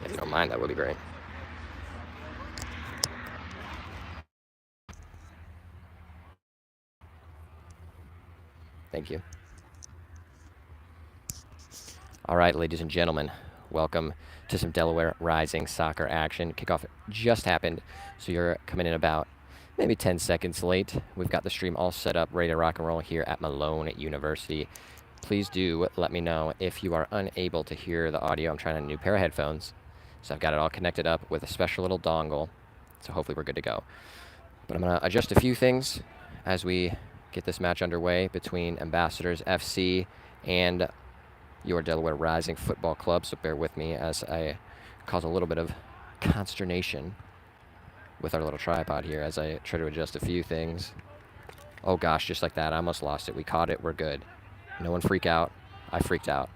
If you don't mind, that would be great. Thank you. All right, ladies and gentlemen, welcome to some Delaware Rising soccer action. Kickoff just happened, so you're coming in about maybe 10 seconds late. We've got the stream all set up, ready to rock and roll here at Malone University. Please do let me know if you are unable to hear the audio. I'm trying a new pair of headphones, so I've got it all connected up with a special little dongle, so hopefully we're good to go. But I'm going to adjust a few things as we get this match underway between Ambassadors FC and your Delaware Rising Football Club, so bear with me as I cause a little bit of consternation with our little tripod here as I try to adjust a few things. Oh gosh, just like that, I almost lost it. We caught it, we're good. No one freak out. I freaked out.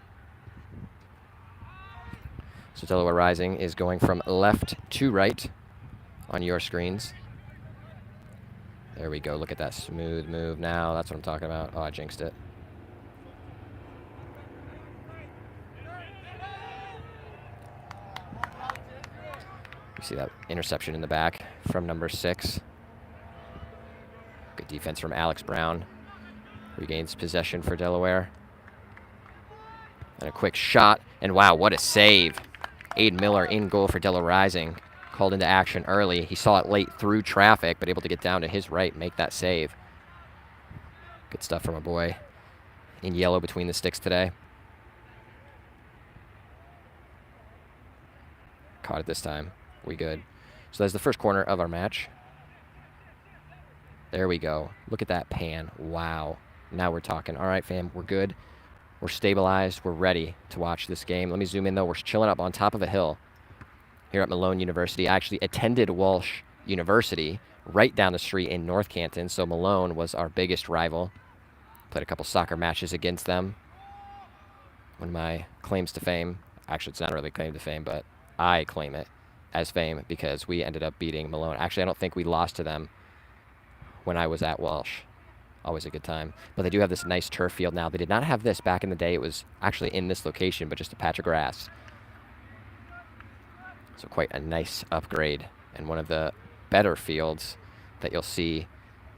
So Delaware Rising is going from left to right on your screens. There we go, look at that smooth move now. That's what I'm talking about. Oh, I jinxed it. You see that interception in the back from number 6. Good defense from Alex Brown. Regains possession for Delaware. And a quick shot, and wow, what a save. Aiden Miller in goal for Delaware Rising. Called into action early. He saw it late through traffic, but able to get down to his right and make that save. Good stuff from a boy in yellow between the sticks today. Caught it this time. We good. So that's the first corner of our match. There we go. Look at that pan. Wow. Now we're talking. All right, fam, we're good. We're stabilized. We're ready to watch this game. Let me zoom in, though. We're chilling up on top of a hill here at Malone University. I actually attended Walsh University right down the street in North Canton, so Malone was our biggest rival. Played a couple soccer matches against them. One of my claims to fame, actually it's not really claim to fame, but I claim it as fame because we ended up beating Malone. Actually, I don't think we lost to them when I was at Walsh. Always a good time. But they do have this nice turf field now. They did not have this back in the day. It was actually in this location, but just a patch of grass. So quite a nice upgrade and one of the better fields that you'll see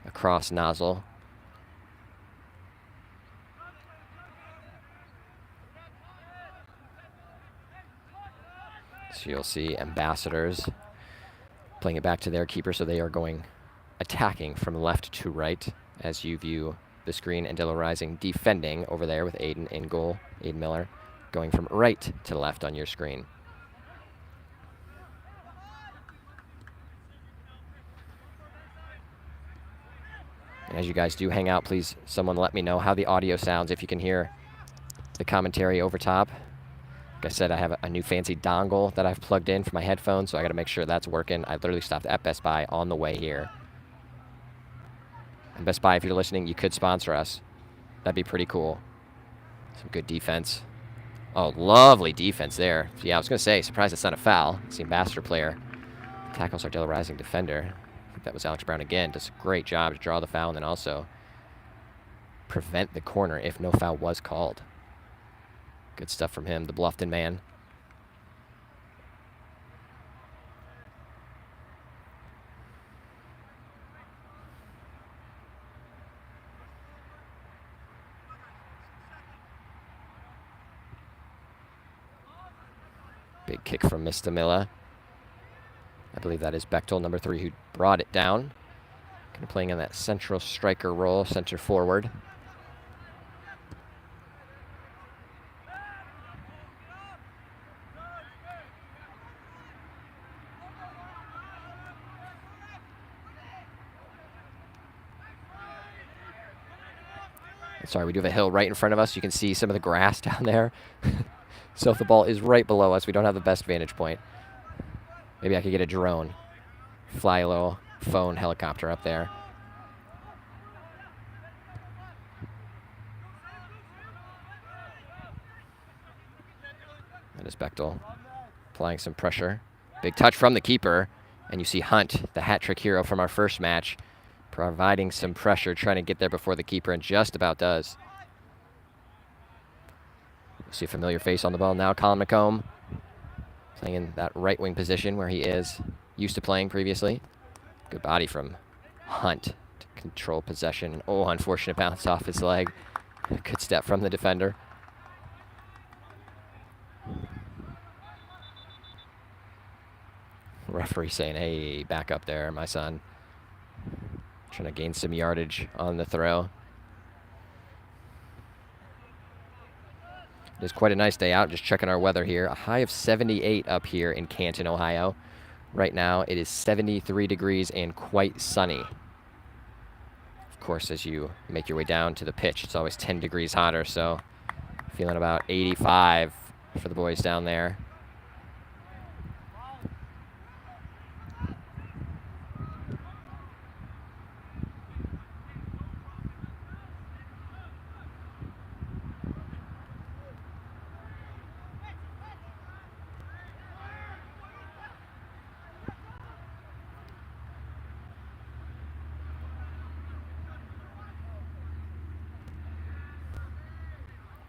across Nozzle. So you'll see Ambassadors playing it back to their keeper, so they are going attacking from left to right as you view the screen, and Delaware Rising defending over there with Aiden in goal, Aiden Miller, going from right to left on your screen. And as you guys do hang out, please someone let me know how the audio sounds, if you can hear the commentary over top. Like I said, I have a new fancy dongle that I've plugged in for my headphones, so I got to make sure that's working. I literally stopped at Best Buy on the way here. And Best Buy, if you're listening, you could sponsor us. That'd be pretty cool. Some good defense. Oh, lovely defense there. So yeah, I was going to say, surprised it's not a foul. It's the Ambassador player. Tackles our Delaware Rising defender. I think that was Alex Brown again. Does a great job to draw the foul and then also prevent the corner if no foul was called. Good stuff from him, the Bluffton man. Big kick from Mr. Miller. I believe that is Bechtel, number 3, who brought it down. Kind of playing in that central striker role, center forward. Sorry, we do have a hill right in front of us. You can see some of the grass down there. So if the ball is right below us, we don't have the best vantage point. Maybe I could get a drone. Fly a little phone helicopter up there. That is Bechtel applying some pressure. Big touch from the keeper. And you see Hunt, the hat-trick hero from our first match, providing some pressure, trying to get there before the keeper, and just about does. See a familiar face on the ball now, Colin McComb. Playing in that right wing position where he is used to playing previously. Good body from Hunt to control possession. Oh, unfortunate bounce off his leg. Good step from the defender. Referee saying, hey, back up there, my son. Trying to gain some yardage on the throw. It is quite a nice day out. Just checking our weather here. A high of 78 up here in Canton, Ohio. Right now it is 73 degrees and quite sunny. Of course, as you make your way down to the pitch, it's always 10 degrees hotter, so feeling about 85 for the boys down there.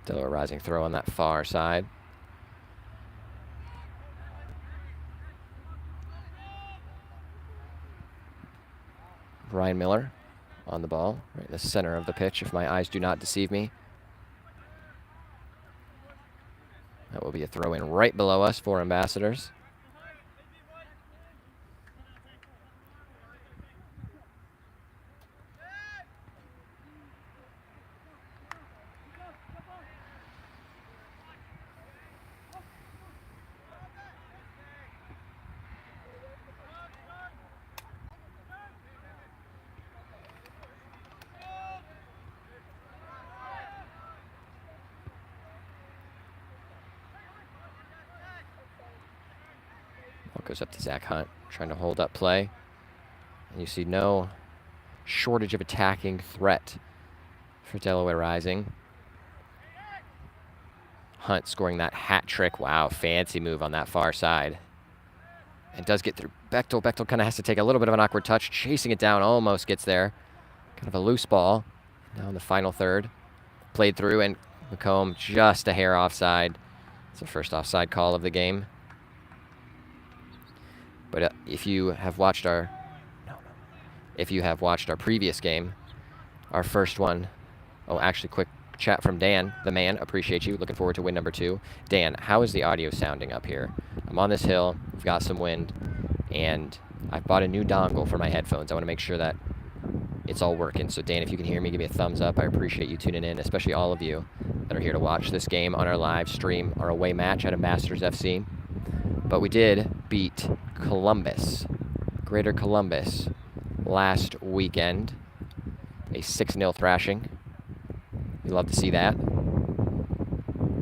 Delaware Rising throw on that far side. Ryan Miller on the ball, right in the center of the pitch, if my eyes do not deceive me. That will be a throw in right below us for Ambassadors. Goes up to Zach Hunt, trying to hold up play. And you see no shortage of attacking threat for Delaware Rising. Hunt scoring that hat trick. Wow, fancy move on that far side. And does get through Bechtel. Bechtel kind of has to take a little bit of an awkward touch, chasing it down, almost gets there. Kind of a loose ball. Now in the final third. Played through, and McComb just a hair offside. It's the first offside call of the game. But if you have watched our previous game, our first one, oh, actually, quick chat from Dan, the man, appreciate you. Looking forward to win number 2. Dan, how is the audio sounding up here? I'm on this hill, we've got some wind, and I've bought a new dongle for my headphones. I want to make sure that it's all working. So Dan, if you can hear me, give me a thumbs up. I appreciate you tuning in, especially all of you that are here to watch this game on our live stream, our away match at Ambassadors FC. But we did beat Columbus, Greater Columbus, last weekend. A 6-0 thrashing. We love to see that.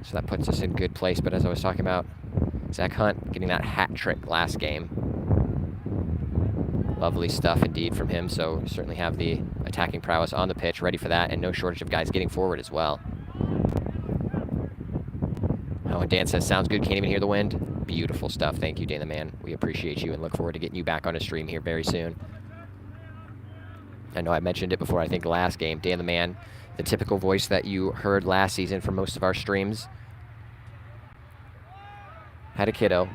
So that puts us in good place. But as I was talking about, Zach Hunt getting that hat trick last game. Lovely stuff indeed from him. So we certainly have the attacking prowess on the pitch, ready for that, and no shortage of guys getting forward as well. Oh, and Dan says, sounds good, can't even hear the wind. Beautiful stuff. Thank you, Dan the man. We appreciate you and look forward to getting you back on a stream here very soon. I know I mentioned it before, I think last game. Dan the man, the typical voice that you heard last season for most of our streams. Had a kiddo.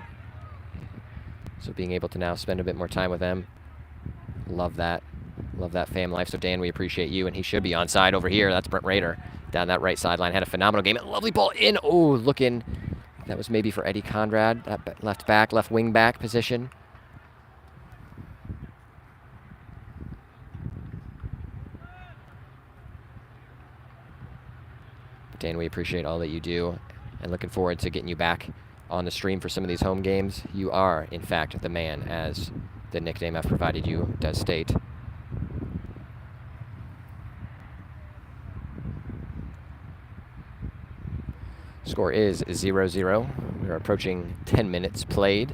So being able to now spend a bit more time with them. Love that. Love that fam life. So Dan, we appreciate you, and he should be onside over here. That's Brent Rader down that right sideline. Had a phenomenal game. Lovely ball in. Oh, looking. That was maybe for Eddie Conrad, that left wing back position. Dan, we appreciate all that you do, and looking forward to getting you back on the stream for some of these home games. You are, in fact, the man, as the nickname I've provided you does state. Score is 0-0. We're approaching 10 minutes played.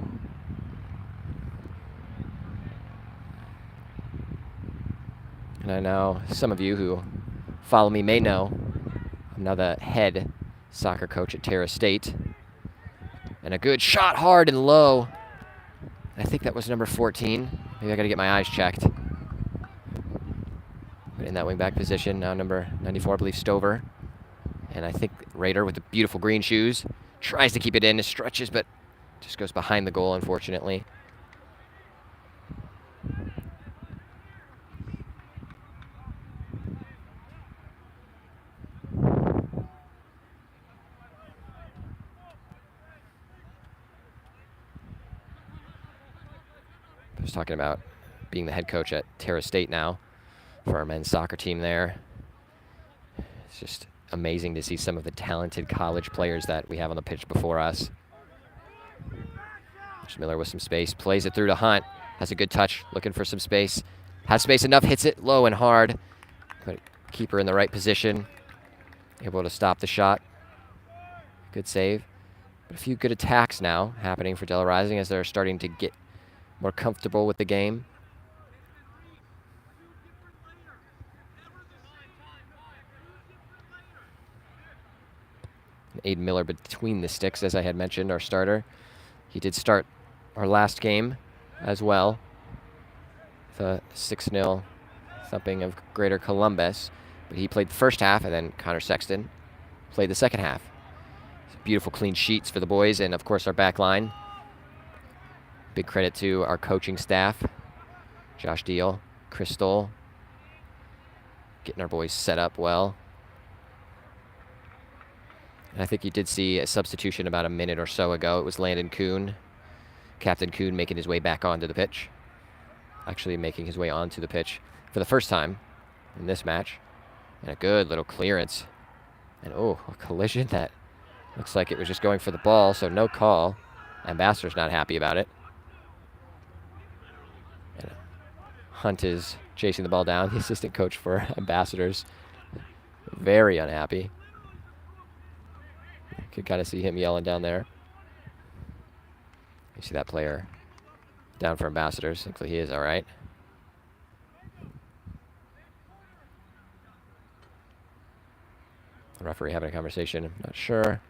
And I know some of you who follow me may know I'm now the head soccer coach at Terra State. And a good shot, hard and low. I think that was number 14. Maybe I got to get my eyes checked. But in that wing back position, now number 94, I believe, Stover. And I think Rader with the beautiful green shoes tries to keep it in, stretches, but Just goes behind the goal, unfortunately. I was talking about being the head coach at Terra State now for our men's soccer team there. It's just amazing to see some of the talented college players that we have on the pitch before us. Miller with some space, plays it through to Hunt. Has a good touch, looking for some space. Has space enough, hits it low and hard. But keeper in the right position. Able to stop the shot. Good save. But a few good attacks now happening for Delaware Rising as they're starting to get more comfortable with the game. Aiden Miller between the sticks, as I had mentioned, our starter. He did start our last game as well. The 6-0 thumping of Greater Columbus. But he played the first half, and then Connor Sexton played the second half. Beautiful clean sheets for the boys, and of course our back line. Big credit to our coaching staff. Josh Deal, Chris Stoll, getting our boys set up well. And I think you did see a substitution about a minute or so ago. It was Landon Kuhn, Captain Kuhn, making his way back onto the pitch. Actually making his way onto the pitch for the first time in this match. And a good little clearance. And oh, a collision that looks like it was just going for the ball, so no call. Ambassador's not happy about it. And Hunt is chasing the ball down, the assistant coach for Ambassadors. Very unhappy. You could kind of see him yelling down there. You see that player down for Ambassadors. Thankfully he is all right. The referee having a conversation. I'm not sure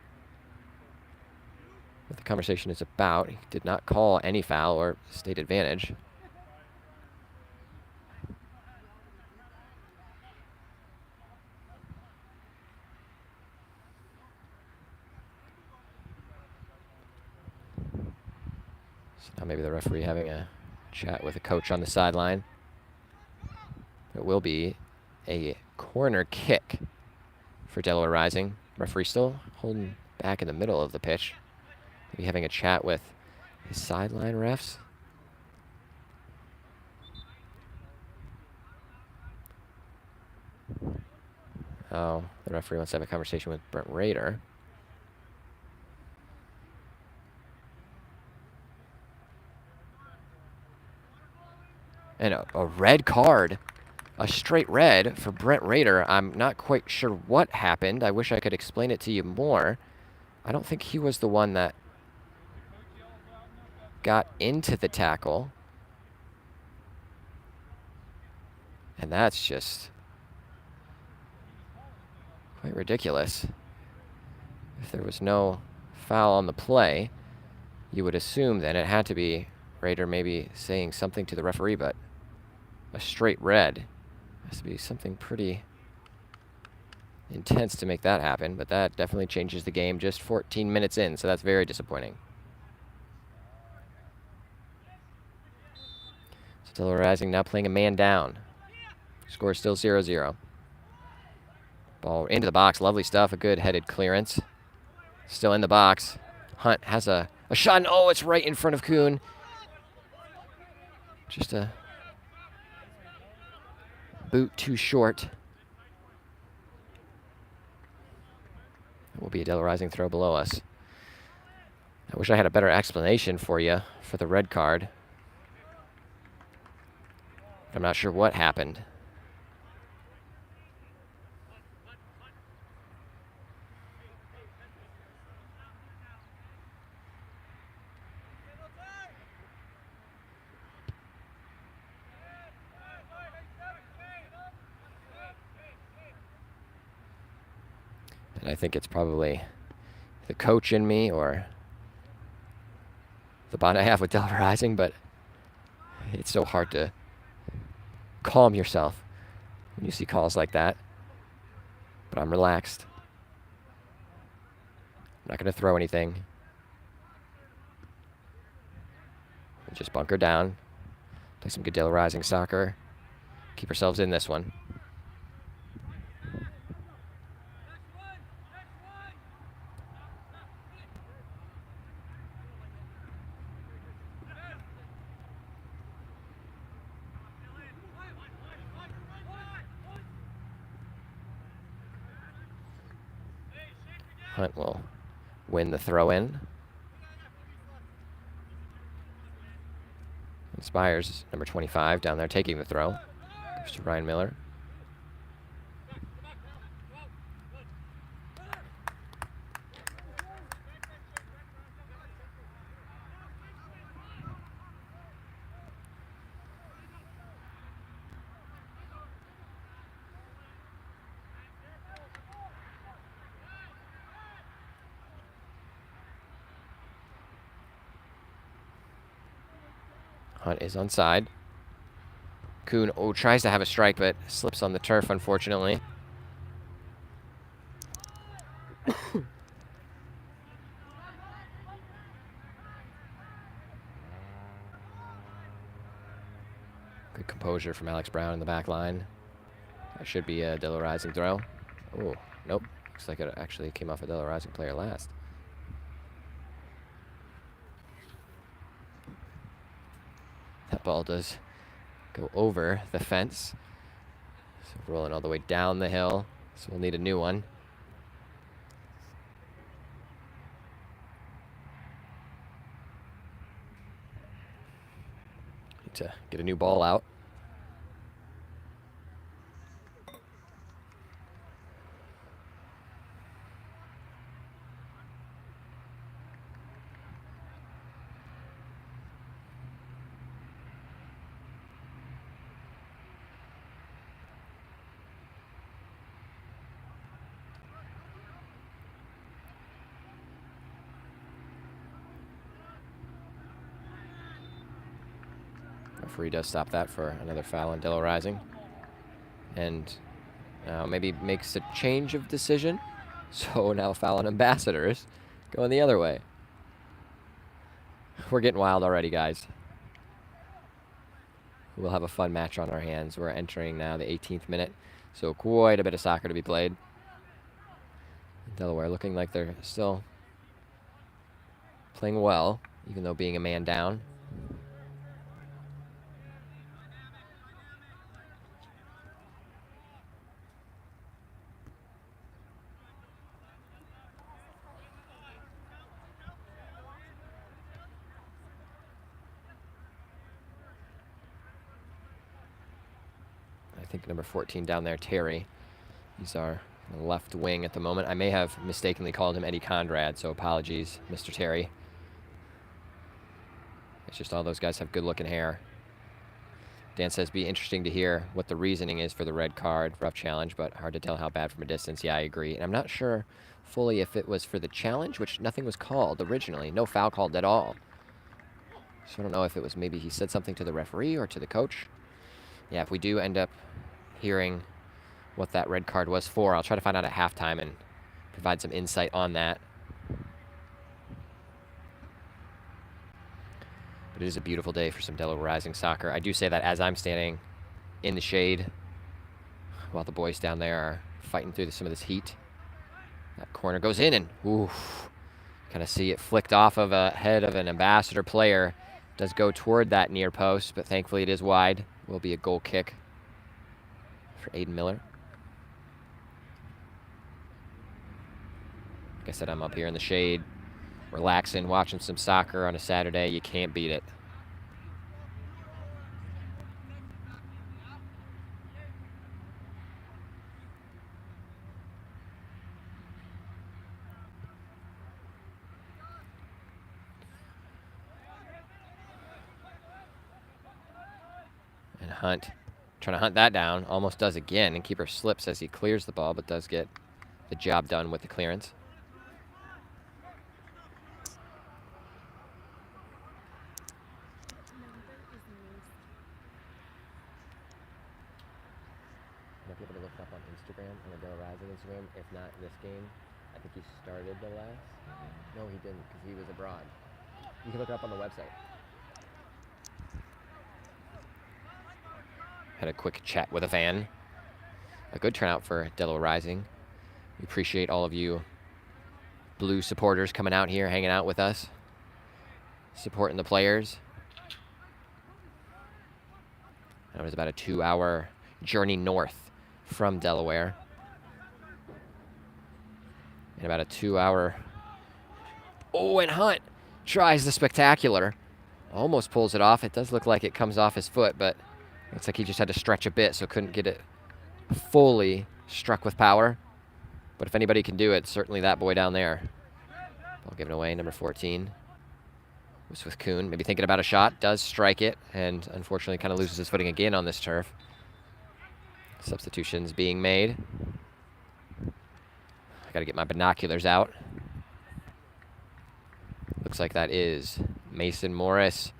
what the conversation is about. He did not call any foul or state advantage. So now maybe the referee having a chat with a coach on the sideline. It will be a corner kick for Delaware Rising. Referee still holding back in the middle of the pitch. Maybe having a chat with his sideline refs. Oh, the referee wants to have a conversation with Brent Rader. And a red card. A straight red for Brent Rader. I'm not quite sure what happened. I wish I could explain it to you more. I don't think he was the one that got into the tackle. And that's just quite ridiculous. If there was no foul on the play, you would assume then it had to be Rader maybe saying something to the referee, but a straight red has to be something pretty intense to make that happen, but that definitely changes the game just 14 minutes in, so that's very disappointing. So Delaware Rising now playing a man down. Score is still 0-0. Ball into the box, lovely stuff, a good headed clearance. Still in the box. Hunt has a shot, and oh, it's right in front of Kuhn. Just a boot too short. It will be a Delaware Rising throw below us. I wish I had a better explanation for you for the red card. I'm not sure what happened. And I think it's probably the coach in me or the bond I have with Delaware Rising, but it's so hard to calm yourself when you see calls like that. But I'm relaxed. I'm not going to throw anything. Just bunker down. Play some good Delaware Rising soccer. Keep ourselves in this one. Hunt will win the throw-in. Spires, number 25, down there taking the throw. Goes to Ryan Miller. Hunt is onside. Kuhn tries to have a strike, but slips on the turf, unfortunately. Good composure from Alex Brown in the back line. That should be a Delaware Rising throw. Oh, nope. Looks like it actually came off a Delaware Rising player last. That ball does go over the fence. So rolling all the way down the hill. So we'll need a new one. Need to get a new ball out. Referee does stop that for another foul on Delaware Rising. And maybe makes a change of decision. So now foul on Ambassadors, going the other way. We're getting wild already, guys. We'll have a fun match on our hands. We're entering now the 18th minute, so quite a bit of soccer to be played. Delaware looking like they're still playing well, even though being a man down. I think number 14 down there, Terry. He's our left wing at the moment. I may have mistakenly called him Eddie Conrad, so apologies, Mr. Terry. It's just all those guys have good-looking hair. Dan says, be interesting to hear what the reasoning is for the red card. Rough challenge, but hard to tell how bad from a distance. Yeah, I agree. And I'm not sure fully if it was for the challenge, which nothing was called originally. No foul called at all. So I don't know if it was maybe he said something to the referee or to the coach. Yeah, if we do end up hearing what that red card was for, I'll try to find out at halftime and provide some insight on that. But it is a beautiful day for some Delaware Rising soccer. I do say that as I'm standing in the shade while the boys down there are fighting through some of this heat. That corner goes in and, oof, kind of see it flicked off of a head of an Ambassador player. Does go toward that near post, but thankfully it is wide. Will be a goal kick for Aiden Miller. Like I said, I'm up here in the shade, relaxing, watching some soccer on a Saturday. You can't beat it. And Hunt, trying to hunt that down, almost does again, and keeper slips as he clears the ball, but does get the job done with the clearance. Might be able to look it up on Instagram, on the Delaware Rising Instagram. If not this game, I think he started the last. No, he didn't, because he was abroad. You can look it up on the website. Had a quick chat with a fan. A good turnout for Delaware Rising. We appreciate all of you Blue supporters coming out here, hanging out with us, supporting the players. That was about a 2-hour journey north from Delaware. And about a 2-hour... Oh, and Hunt tries the spectacular. Almost pulls it off. It does look like it comes off his foot, but it's like he just had to stretch a bit, so couldn't get it fully struck with power. But if anybody can do it, certainly that boy down there. Ball given away, number 14. Was with Kuhn, maybe thinking about a shot, does strike it, and unfortunately kind of loses his footing again on this turf. Substitutions being made. I got to get my binoculars out. Looks like that is Mason Morris,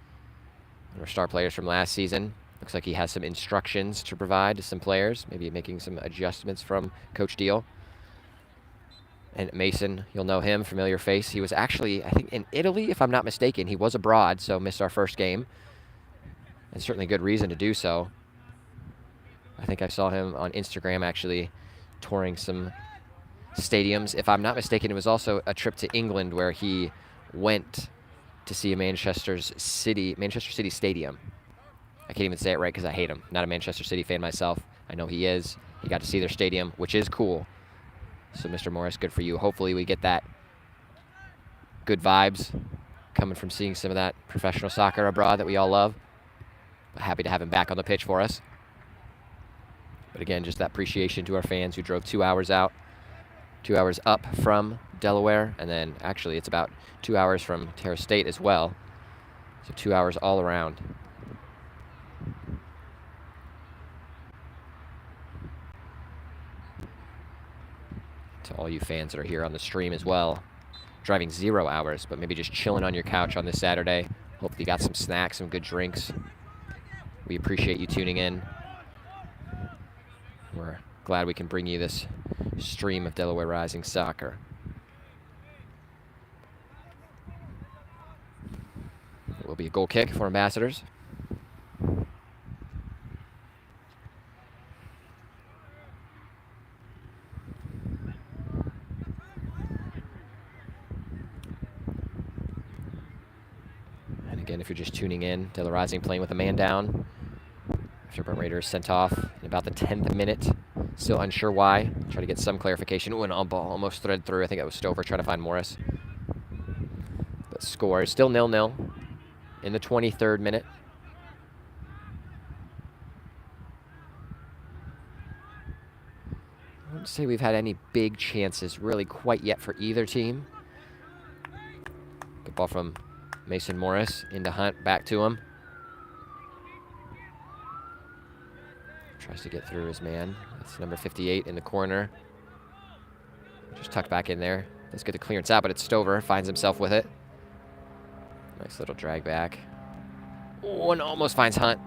one of our star players from last season. Looks like he has some instructions to provide to some players, maybe making some adjustments from Coach Deal. And Mason, you'll know him, familiar face. He was actually, I think, in Italy, if I'm not mistaken. He was abroad, so missed our first game. And certainly good reason to do so. I think I saw him on Instagram actually touring some stadiums. If I'm not mistaken, it was also a trip to England where he went to see a Manchester City Stadium. I can't even say it right because I hate him. Not a Manchester City fan myself. I know he is. He got to see their stadium, which is cool. So, Mr. Morris, good for you. Hopefully we get that good vibes coming from seeing some of that professional soccer abroad that we all love. But happy to have him back on the pitch for us. But again, just that appreciation to our fans who drove 2 hours out, 2 hours up from Delaware, and then actually it's about 2 hours from Terra State as well. So 2 hours all around. To all you fans that are here on the stream as well, driving 0 hours, but maybe just chilling on your couch on this Saturday. Hopefully you got some snacks, some good drinks. We appreciate you tuning in. We're glad we can bring you this stream of Delaware Rising soccer. It will be a goal kick for Ambassadors. And again, if you're just tuning in, Delaware Rising playing with a man down. After Burnt Raiders sent off in about the 10th minute. Still unsure why. Try to get some clarification. Ooh, an on ball almost threaded through. I think it was Stover trying to find Morris. But score is still 0-0 in the 23rd minute. I wouldn't say we've had any big chances really quite yet for either team. Good ball from Mason Morris into Hunt, back to him. Tries to get through his man. That's number 58 in the corner. Just tucked back in there. Let's get the clearance out, but it's Stover. Finds himself with it. Nice little drag back. Oh, and almost finds Hunt.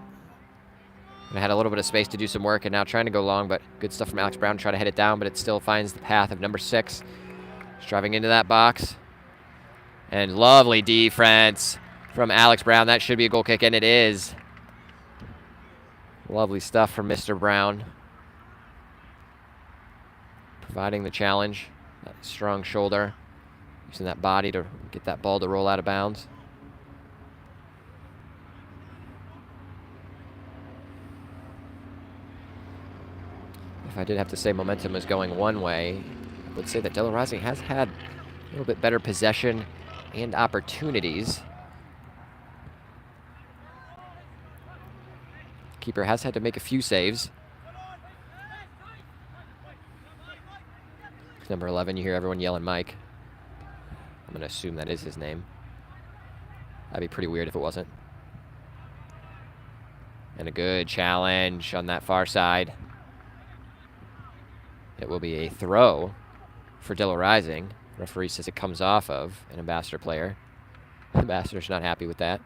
And had a little bit of space to do some work, and now trying to go long, but good stuff from Alex Brown to try to head it down, but it still finds the path of number 6. Just driving into that box. And lovely defense from Alex Brown. That should be a goal kick, and it is. Lovely stuff from Mr. Brown. Providing the challenge. That strong shoulder. Using that body to get that ball to roll out of bounds. If I did have to say momentum is going one way, I would say that Delaware Rising has had a little bit better possession and opportunities. Keeper has had to make a few saves. Number 11, you hear everyone yelling Mike. I'm going to assume that is his name. That'd be pretty weird if it wasn't. And a good challenge on that far side. It will be a throw for Delaware Rising. Referee says it comes off of an Ambassador player. Ambassador's not happy with that.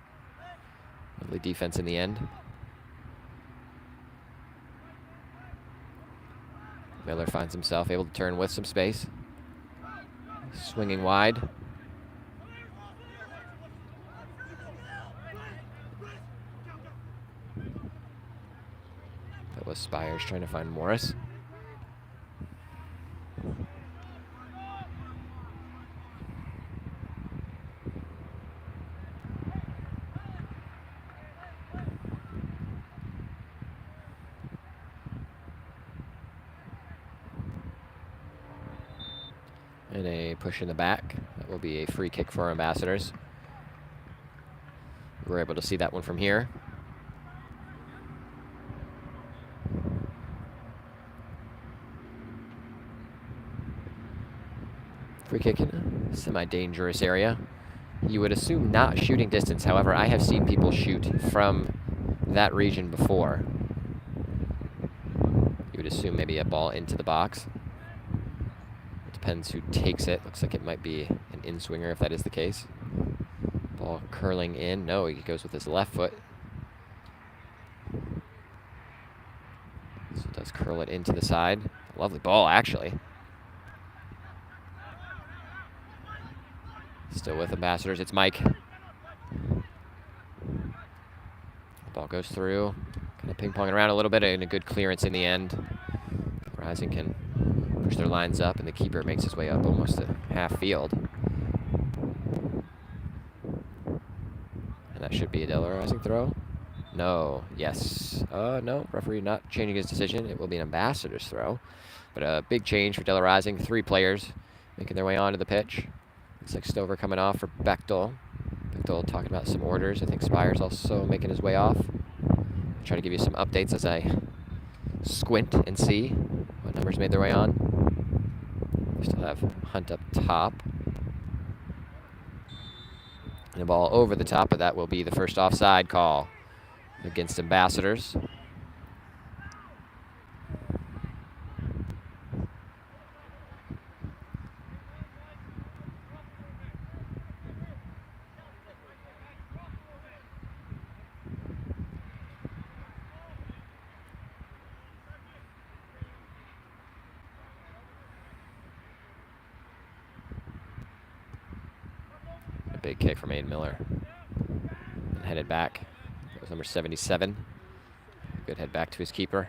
Lovely defense in the end. Miller finds himself able to turn with some space. Swinging wide. was Spires trying to find Morris. And a push in the back. That will be a free kick for our Ambassadors. We're able to see that one from here. Free kick in a semi-dangerous area. You would assume not shooting distance. However, I have seen people shoot from that region before. You would assume maybe a ball into the box. It depends who takes it. Looks like it might be an in-swinger if that is the case. Ball curling in. No, he goes with his left foot. So it does curl it into the side. Lovely ball, actually. Still with Ambassadors, it's Mike. Ball goes through. Kind of ping-ponging around a little bit and a good clearance in the end. Rising can push their lines up, and the keeper makes his way up almost to half field. And that should be a Delaware Rising throw. No. Yes. No. Referee not changing his decision. It will be an Ambassadors throw. But a big change for Delaware Rising. 3 players making their way onto the pitch. Looks like Stover coming off for Bechtel. Bechtel talking about some orders. I think Spires also making his way off. I'll try to give you some updates as I squint and see what numbers made their way on. We still have Hunt up top. And the ball over the top, but that will be the first offside call against Ambassadors. Big kick from Aiden Miller. And headed back. That was number 77. Good head back to his keeper.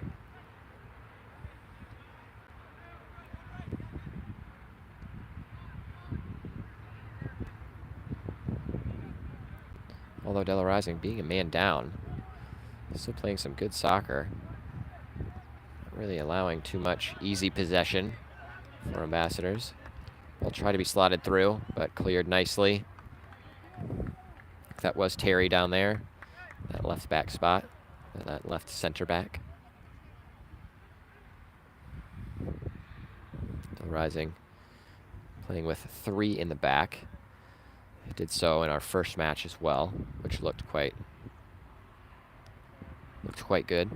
Although Delaware Rising being a man down, still playing some good soccer. Not really allowing too much easy possession for Ambassadors. They'll try to be slotted through, but cleared nicely. That was Terry down there, that left back spot, that left center back. Rising playing with 3 in the back. It did so in our first match as well, which looked quite good.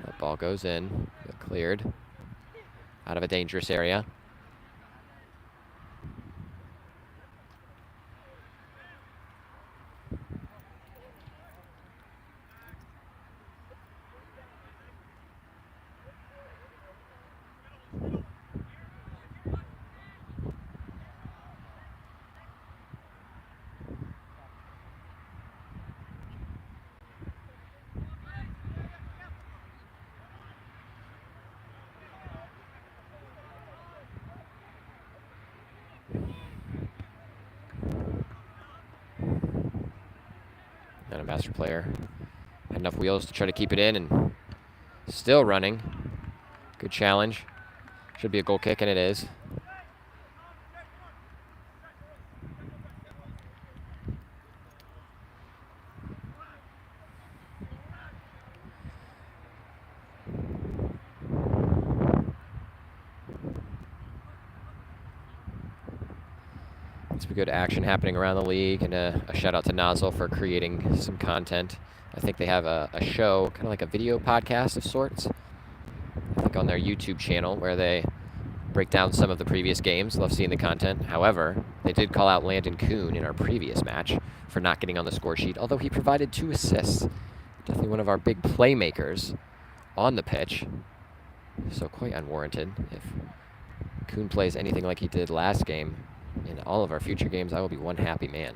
That ball goes in, cleared out of a dangerous area. And a master player had enough wheels to try to keep it in, and still running. Good challenge. Should be a goal kick, and it is. Some good action happening around the league, and a shout out to Nozzle for creating some content. I think they have a show, kind of like a video podcast of sorts, I think on their YouTube channel, where they break down some of the previous games. Love seeing the content. However, they did call out Landon Kuhn in our previous match for not getting on the score sheet, although he provided 2 assists. Definitely one of our big playmakers on the pitch, so quite unwarranted. If Kuhn plays anything like he did last game, in all of our future games, I will be one happy man.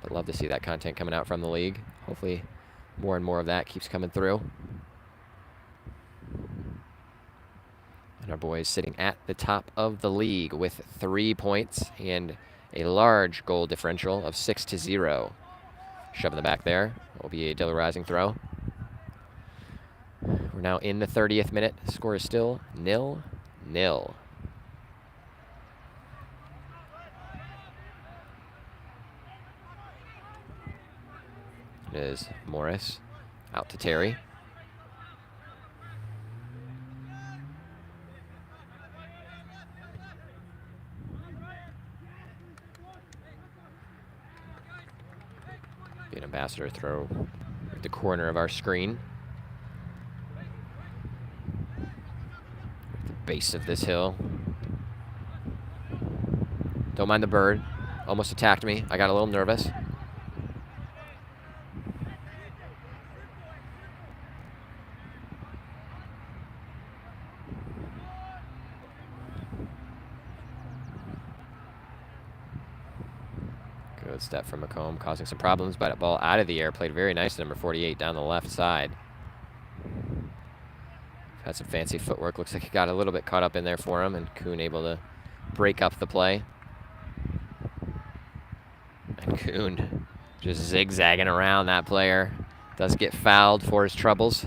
But love to see that content coming out from the league. Hopefully more and more of that keeps coming through. And our boys sitting at the top of the league with 3 points and a large goal differential of 6-0. Shove in the back there. That will be a Delaware Rising throw. We're now in the 30th minute. Score is still 0-0. It is Morris out to Terry. Be an Ambassador throw at the corner of our screen. At the base of this hill. Don't mind the bird. Almost attacked me. I got a little nervous. Good step from McComb, causing some problems, but a ball out of the air. Played very nice to number 48 down the left side. Had some fancy footwork. Looks like he got a little bit caught up in there for him, and Kuhn able to break up the play. And Kuhn just zigzagging around that player. Does get fouled for his troubles.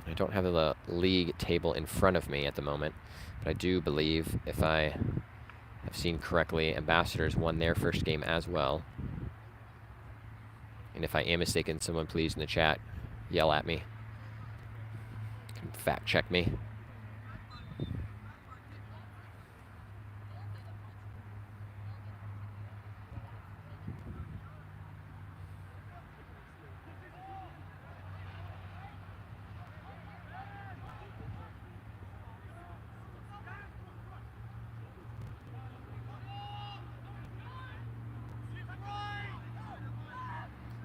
I don't have the league table in front of me at the moment, but I do believe, if I have seen correctly, Ambassadors won their first game as well. And if I am mistaken, someone please in the chat yell at me. Fact check me.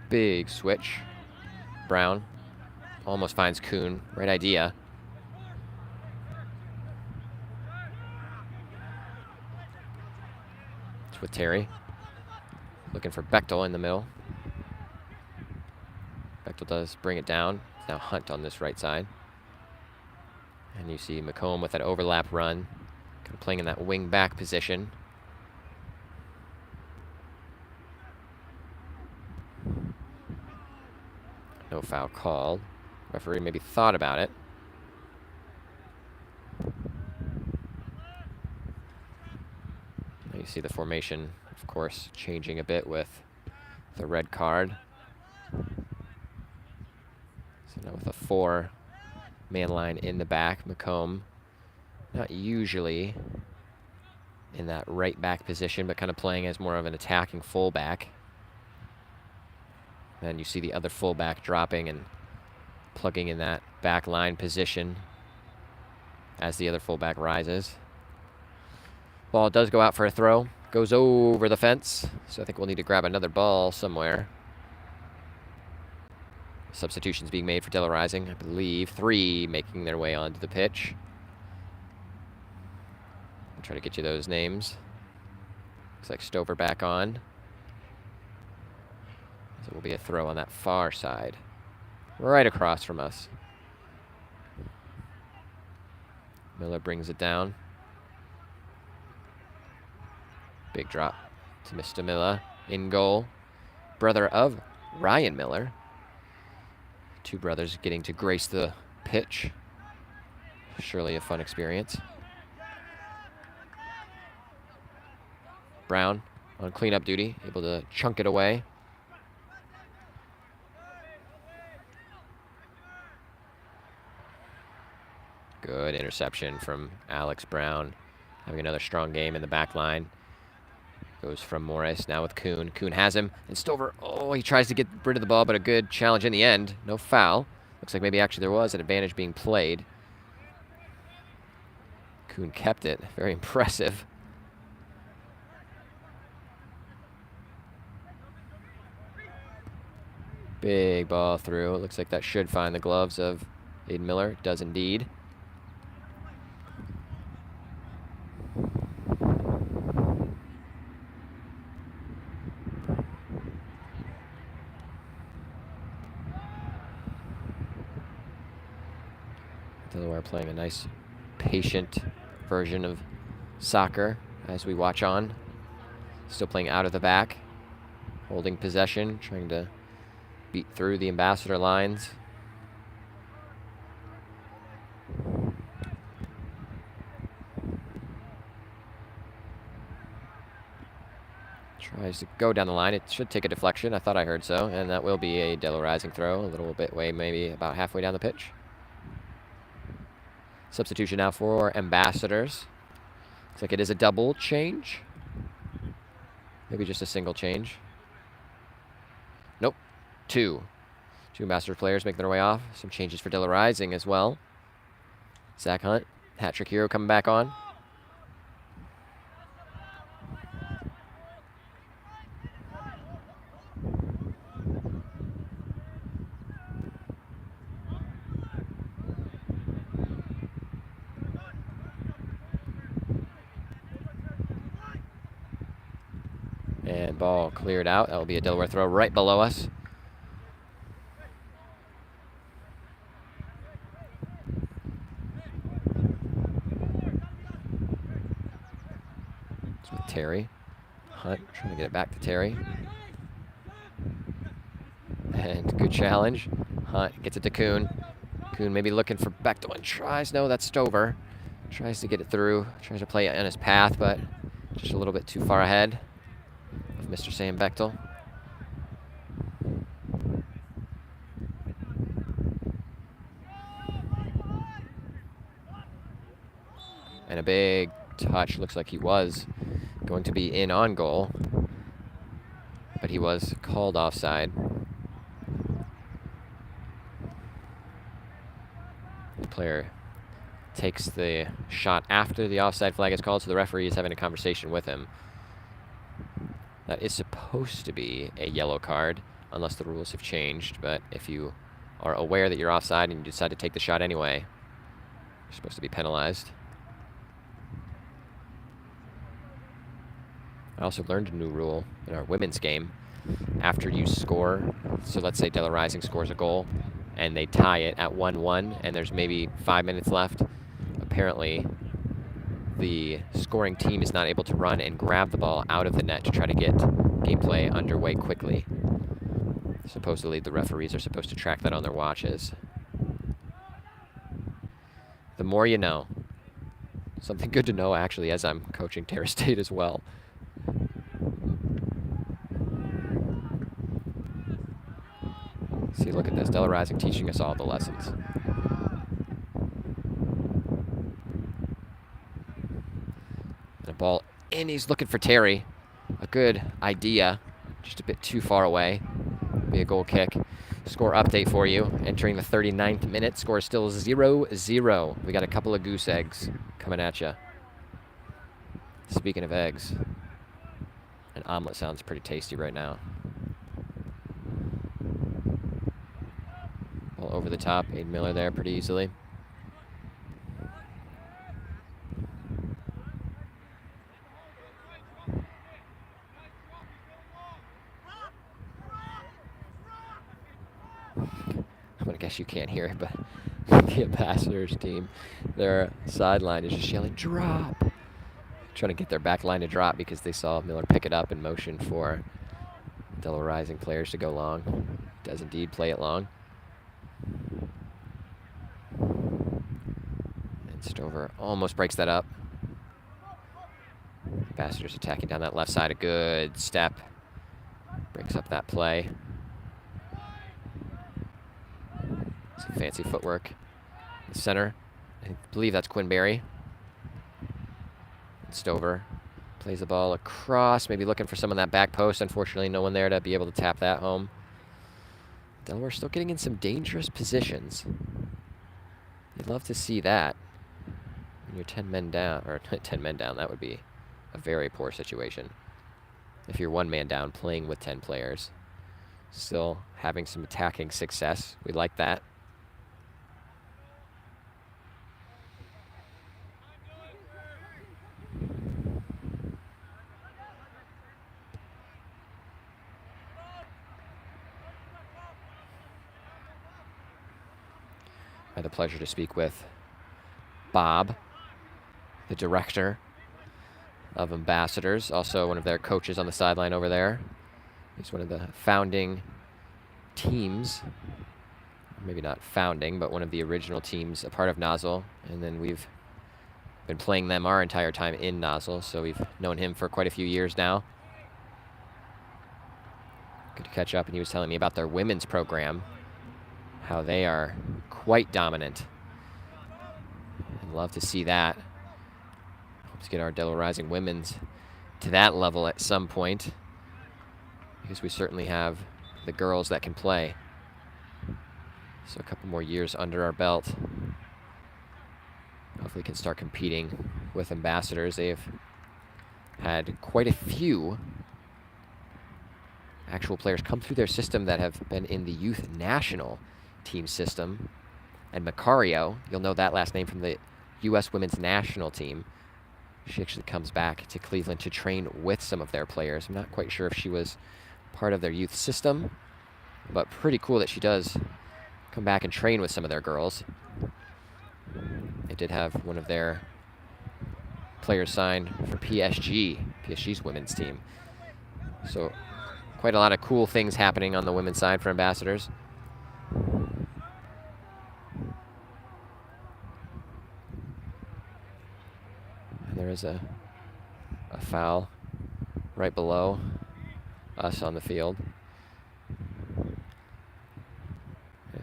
Big switch. Brown almost finds Kuhn. Right idea. It's with Terry. Looking for Bechtel in the middle. Bechtel does bring it down. It's now Hunt on this right side. And you see McComb with that overlap run. Kind of playing in that wing back position. No foul called. Referee maybe thought about it. Now you see the formation, of course, changing a bit with the red card. So now with a 4-man line in the back, McComb not usually in that right back position, but kind of playing as more of an attacking fullback. Then you see the other fullback dropping and plugging in that back line position as the other fullback rises. Ball does go out for a throw. Goes over the fence. So I think we'll need to grab another ball somewhere. Substitutions being made for Delaware Rising. I believe 3 making their way onto the pitch. I'll try to get you those names. Looks like Stover back on. So it will be a throw on that far side, right across from us. Miller brings it down. Big drop to Mr. Miller in goal. Brother of Ryan Miller. 2 brothers getting to grace the pitch. Surely a fun experience. Brown on cleanup duty, able to chunk it away. Good interception from Alex Brown. Having another strong game in the back line. Goes from Morris, now with Kuhn. Kuhn has him, and Stover, oh, he tries to get rid of the ball, but a good challenge in the end. No foul. Looks like maybe actually there was an advantage being played. Kuhn kept it. Very impressive. Big ball through. It looks like that should find the gloves of Aiden Miller. It does indeed. Delaware playing a nice, patient version of soccer as we watch on. Still playing out of the back, holding possession, trying to beat through the ambassador lines. Tries to go down the line. It should take a deflection. I thought I heard so. And that will be a Delaware Rising throw. A little bit way, maybe about halfway down the pitch. Substitution now for ambassadors. Looks like it is a double change. Maybe just a single change. Nope. Two ambassador players making their way off. Some changes for Delaware Rising as well. Zach Hunt, hat-trick hero, coming back on. And ball cleared out. That will be a Delaware throw right below us. It's with Terry. Hunt trying to get it back to Terry. And good challenge. Hunt gets it to Kuhn. Kuhn maybe looking for Bechtel and tries. No, that's Stover. Tries to get it through. Tries to play it on his path, but just a little bit too far ahead of Mr. Sam Bechtel. And a big touch. Looks like he was going to be in on goal, but he was called offside. The player takes the shot after the offside flag is called, so the referee is having a conversation with him. That is supposed to be a yellow card, unless the rules have changed, but if you are aware that you're offside and you decide to take the shot anyway, you're supposed to be penalized. I also learned a new rule in our women's game. After you score, so let's say Delaware Rising scores a goal, and they tie it at 1-1, and there's maybe 5 minutes left. Apparently, the scoring team is not able to run and grab the ball out of the net to try to get gameplay underway quickly. Supposedly, the referees are supposed to track that on their watches. The more you know. Something good to know, actually, as I'm coaching Terra State as well. See, look at this. Delaware Rising teaching us all the lessons. And a ball in. He's looking for Terry. A good idea. Just a bit too far away. Be a goal kick. Score update for you. Entering the 39th minute. Score is still 0-0. We got a couple of goose eggs coming at you. Speaking of eggs, an omelet sounds pretty tasty right now. Ball over the top. Aiden Miller there pretty easily. I'm gonna guess you can't hear it, but the Ambassadors team, their sideline is just yelling, "Drop!" Trying to get their back line to drop because they saw Miller pick it up in motion for Delaware Rising players to go long. Does indeed play it long. And Stover almost breaks that up. Ambassadors attacking down that left side. A good step. Breaks up that play. Some fancy footwork. In the center. I believe that's Quinberry. Stover plays the ball across, maybe looking for someone that back post. Unfortunately, no one there to be able to tap that home. Delaware still getting in some dangerous positions. You'd love to see that. When you're 10 men down, or 10 men down, that would be a very poor situation. If you're 1 man down playing with 10 players, still having some attacking success. We like that. I had the pleasure to speak with Bob, the director of ambassadors, also one of their coaches on the sideline over there. He's one of the founding teams, maybe not founding, but one of the original teams, a part of Nozzle, and then we've been playing them our entire time in Nozzle, so we've known him for quite a few years now. Good to catch up, and he was telling me about their women's program, how they are quite dominant. I'd love to see that. Hope to get our Delaware Rising women's to that level at some point, because we certainly have the girls that can play. So a couple more years under our belt. Hopefully can start competing with ambassadors. They've had quite a few actual players come through their system that have been in the youth national team system. And Macario, you'll know that last name from the U.S. women's national team. She actually comes back to Cleveland to train with some of their players. I'm not quite sure if she was part of their youth system, but pretty cool that she does come back and train with some of their girls. They did have one of their players signed for PSG's women's team. So quite a lot of cool things happening on the women's side for ambassadors. And there is a foul right below us on the field.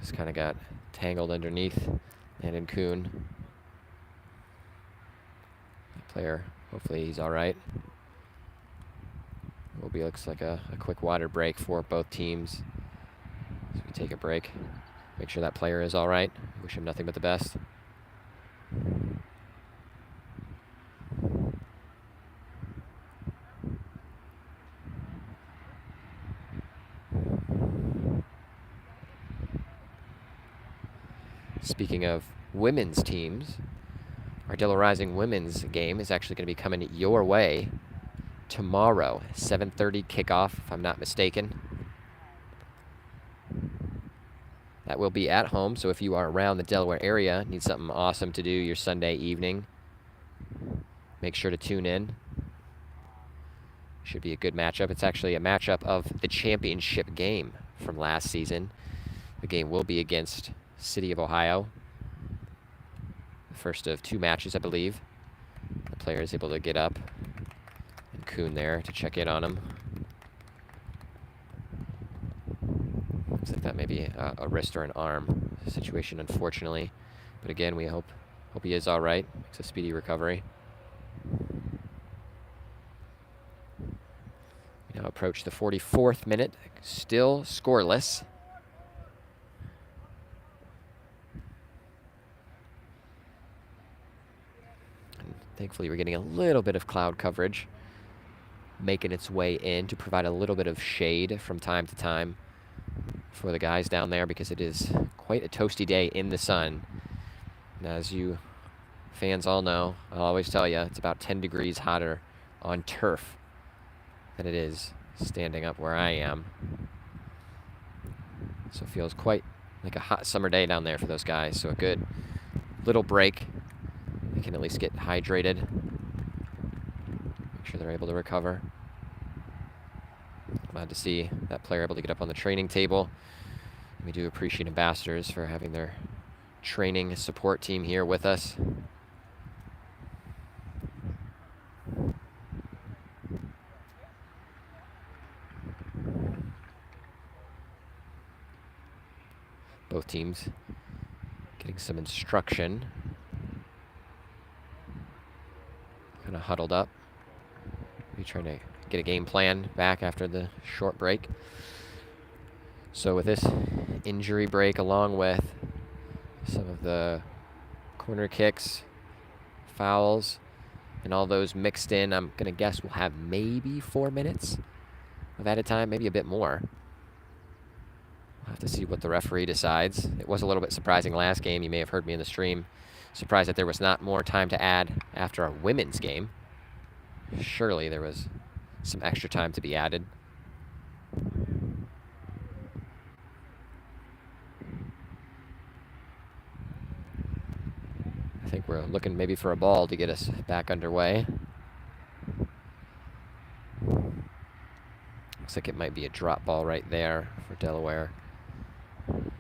Just kind of got tangled underneath Landon Kuhn. The player, hopefully he's all right. Will be, looks like a quick water break for both teams. So we take a break, make sure that player is all right. Wish him nothing but the best. Speaking of women's teams, our Delaware Rising women's game is actually going to be coming your way tomorrow, 7:30 kickoff, if I'm not mistaken. That will be at home, so if you are around the Delaware area, need something awesome to do your Sunday evening, make sure to tune in. Should be a good matchup. It's actually a matchup of the championship game from last season. The game will be against City of Ohio. The first of two matches, I believe. The player is able to get up. And Kuhn there to check in on him. Looks like that may be a wrist or an arm situation, unfortunately. But again, we hope he is all right. Makes a speedy recovery. We now approach the 44th minute. Still scoreless. Thankfully, we're getting a little bit of cloud coverage making its way in to provide a little bit of shade from time to time for the guys down there, because it is quite a toasty day in the sun. And as you fans all know, I'll always tell you, it's about 10 degrees hotter on turf than it is standing up where I am. So it feels quite like a hot summer day down there for those guys. So a good little break. They can at least get hydrated. Make sure they're able to recover. Glad to see that player able to get up on the training table. We do appreciate ambassadors for having their training support team here with us. Both teams getting some instruction. Kind of huddled up. Maybe trying to get a game plan back after the short break. So with this injury break, along with some of the corner kicks, fouls, and all those mixed in, I'm going to guess we'll have maybe 4 minutes of added time, maybe a bit more. We'll have to see what the referee decides. It was a little bit surprising last game. You may have heard me in the stream. Surprised that there was not more time to add after our women's game. Surely there was some extra time to be added. I think we're looking maybe for a ball to get us back underway. Looks like it might be a drop ball right there for Delaware. And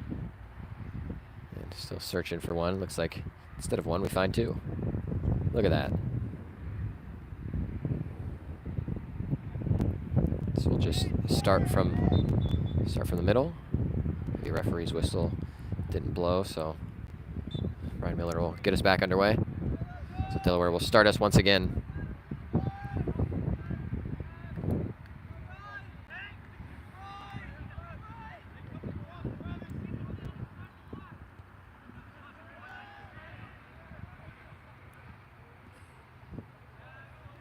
still searching for one. Looks like instead of one, we find two. Look at that. So we'll just start from the middle. The referee's whistle didn't blow, so Brian Miller will get us back underway. So Delaware will start us once again.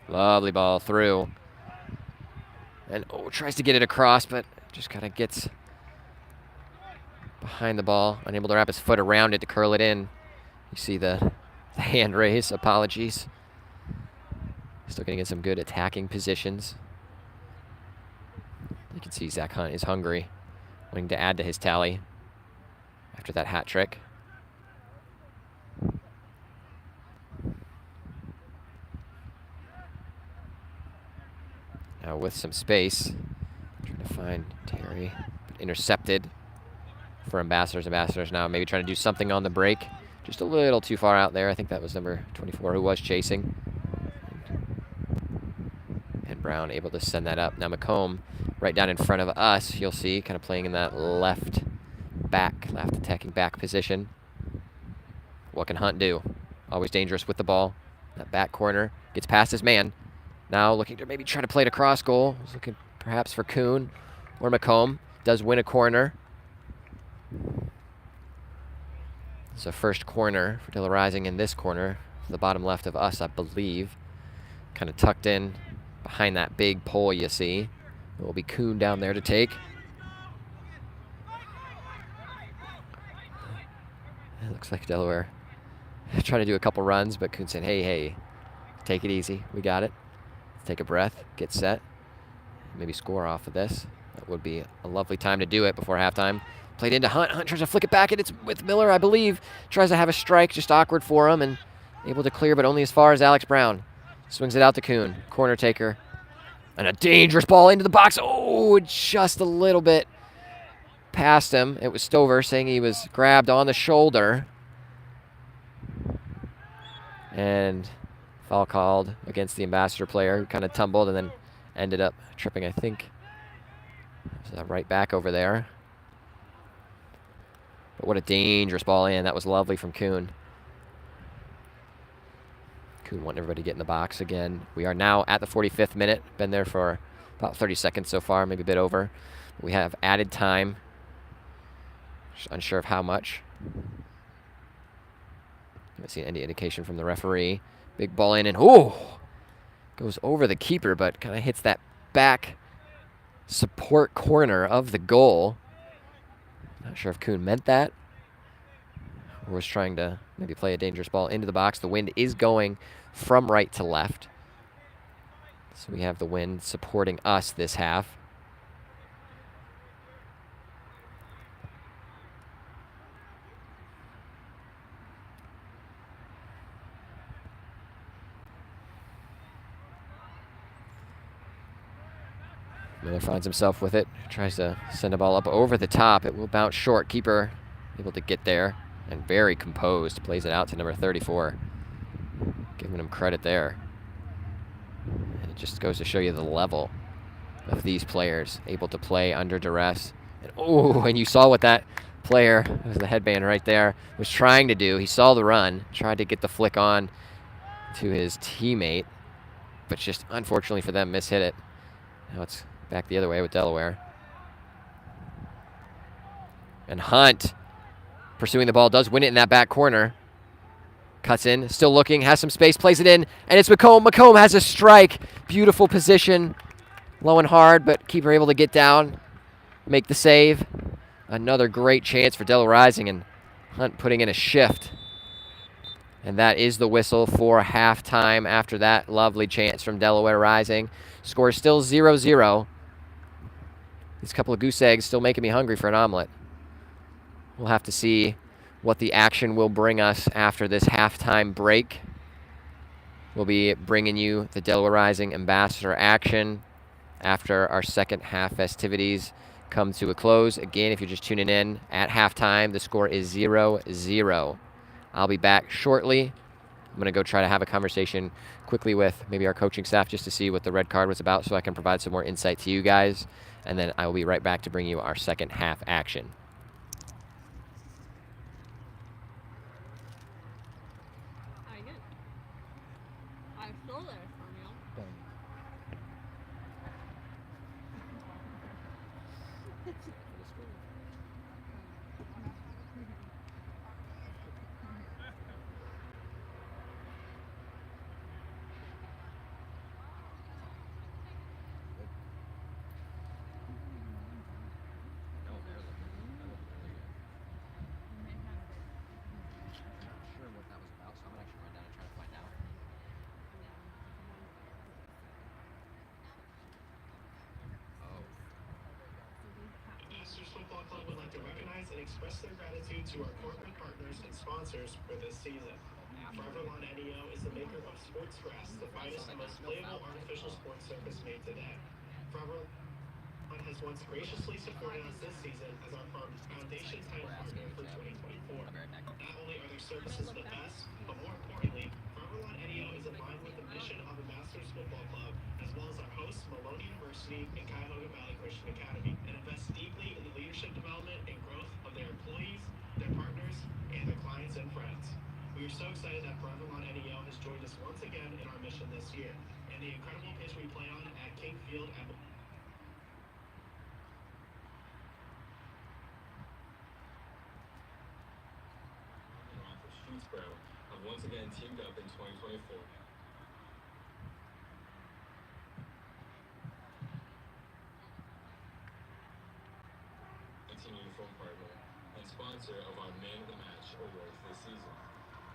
Lovely ball through. And tries to get it across, but just kind of gets behind the ball, unable to wrap his foot around it to curl it in. You see the hand raise, apologies. Still getting in some good attacking positions. You can see Zach Hunt is hungry, wanting to add to his tally after that hat trick. Now with some space, trying to find Terry, but intercepted for Ambassadors. Ambassadors now maybe trying to do something on the break. Just a little too far out there. I think that was number 24 who was chasing. And Brown able to send that up. Now McComb right down in front of us, you'll see, kind of playing in that left attacking back position. What can Hunt do? Always dangerous with the ball. That back corner gets past his man. Now looking to maybe try to play it across goal. He's looking perhaps for Kuhn or McComb. Does win a corner. It's a first corner for Delaware Rising in this corner, the bottom left of us, I believe. Kind of tucked in behind that big pole you see. It will be Kuhn down there to take. It looks like Delaware trying to do a couple runs, but Kuhn said, hey, take it easy. We got it. Take a breath, get set, maybe score off of this. That would be a lovely time to do it before halftime. Played into Hunt. Hunt tries to flick it back, and it's with Miller, I believe. Tries to have a strike, just awkward for him, and able to clear, but only as far as Alex Brown. Swings it out to Kuhn. Corner taker. And a dangerous ball into the box. Oh, just a little bit past him. It was Stover saying he was grabbed on the shoulder. And foul called against the Ambassador player, who kind of tumbled and then ended up tripping, I think. There's a right back over there. But what a dangerous ball in. That was lovely from Kuhn. Kuhn wanting everybody to get in the box again. We are now at the 45th minute. Been there for about 30 seconds so far, maybe a bit over. We have added time. Just unsure of how much. Haven't seen any indication from the referee. Big ball in and goes over the keeper, but kind of hits that back support corner of the goal. Not sure if Kuhn meant that or was trying to maybe play a dangerous ball into the box. The wind is going from right to left. So we have the wind supporting us this half. Miller finds himself with it, tries to send a ball up over the top. It will bounce short. Keeper able to get there and very composed. Plays it out to number 34. Giving him credit there. And it just goes to show you the level of these players, able to play under duress. And you saw what that player, it was the headband right there, was trying to do. He saw the run, tried to get the flick on to his teammate, but just unfortunately for them, mishit it. Now it's back the other way with Delaware. And Hunt, pursuing the ball, does win it in that back corner. Cuts in, still looking, has some space, plays it in, and it's McComb. McComb has a strike. Beautiful position. Low and hard, but keeper able to get down, make the save. Another great chance for Delaware Rising, and Hunt putting in a shift. And that is the whistle for halftime after that lovely chance from Delaware Rising. Score still 0-0. These couple of goose eggs still making me hungry for an omelet. We'll have to see what the action will bring us after this halftime break. We'll be bringing you the Delaware Rising Ambassador action after our second half festivities come to a close. Again, if you're just tuning in at halftime, the score is 0-0. I'll be back shortly. I'm going to go try to have a conversation quickly with maybe our coaching staff just to see what the red card was about so I can provide some more insight to you guys. And then I will be right back to bring you our second half action. I stole that from you. Masters Football Club would like to recognize and express their gratitude to our corporate partners and sponsors for this season. Forever Lawn NEO is the maker of sports grass, the finest and most playable artificial sports surface made today. Forever Lawn has once graciously supported us this season as our foundation title partner for 2024. Not only are their services the best, but more importantly, Forever Lawn NEO is aligned with the mission of the Masters Football Club, as well as our host, Malone University and Cuyahoga Valley Christian Academy, and invest deeply in the leadership development and growth of their employees, their partners, and their clients and friends. We are so excited that Forever Lawn NEO has joined us once again in our mission this year, and the incredible pitch we play on at King Field at Streetsboro have once again teamed up in 2024. Uniform partner and sponsor of our Man of the Match awards this season.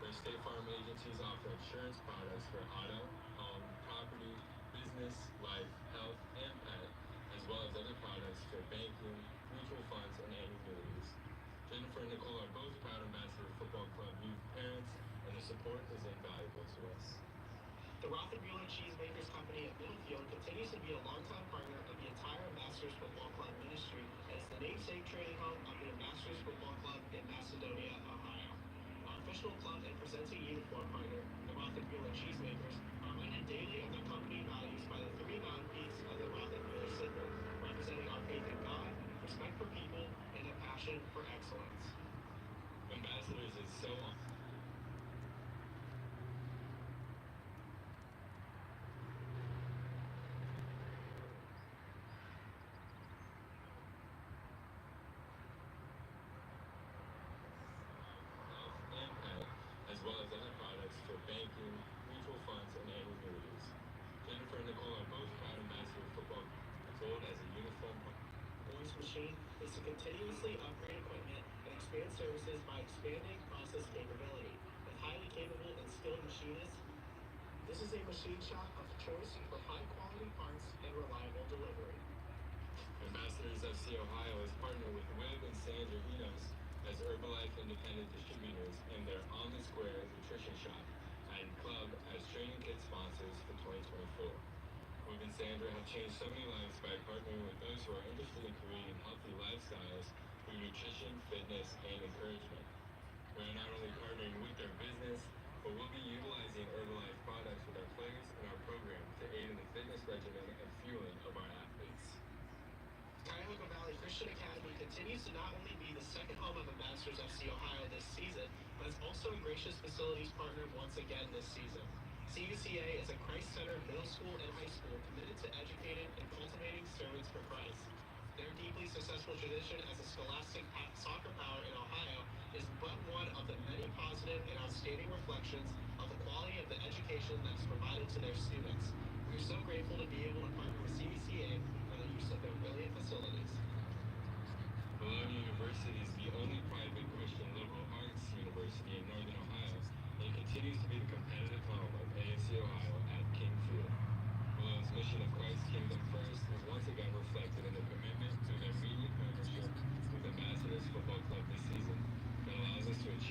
Their State Farm agencies offer insurance products for auto, home, property, business, life, health, and pet, as well as other products for banking, mutual funds, and annuities. Jennifer and Nicole are both proud ambassadors of Football Club youth parents, and their support is invaluable to us. The Rothenbuehler Cheesemakers Company of Middlefield continues to be a longtime partner of the entire Ambassadors Football Club ministry and is the namesake training home of the Ambassadors Football Club in Macedonia, Ohio. Our official club and presenting uniform partner, the Rothenbuehler Cheesemakers, are reminded daily of their company values by the three non-peaks of the Rothenbuehler symbol, representing our faith in God, respect for people, and a passion for excellence. Ambassadors is so as well as other products for banking, mutual funds, and annuities. Jennifer and Nicole are both proud ambassadors of football, sold as a uniform. Voice machine is to continuously upgrade equipment and expand services by expanding process capability. With highly capable and skilled machinists, this is a machine shop of choice for high quality parts and reliable delivery. Ambassadors FC Ohio is partnered with Webb and Sandra Enos as Herbalife independent distributors and their On the Square nutrition shop and club as training kit sponsors for 2024. Webb and Sandra have changed so many lives by partnering with those who are interested in creating healthy lifestyles through nutrition, fitness, and encouragement. We are not only partnering with their business, but we'll be utilizing Herbalife products with our players and our program to aid in the fitness regimen and fueling of our athletes. Cuyahoga Valley Christian Academy continues to not only be the second home of Ambassadors FC Ohio this season, but is also a gracious facilities partner once again this season. CUCA is a Christ-centered middle school and high school committed to educating and cultivating servants for Christ. Their deeply successful tradition as a scholastic soccer power in Ohio is but one of the many positive and outstanding reflections of the quality of the education that is provided to their students. We are so grateful to be able to partner with CVCA for the use of their brilliant facilities. Malone University is the only private Christian liberal arts university in Northern Ohio and continues to be the competitive home of AFC Ohio at King Field. Malone's mission of Christ's Kingdom First is once again reflected in the commitment to their media partnership with Ambassadors Football Club this season that allows us to achieve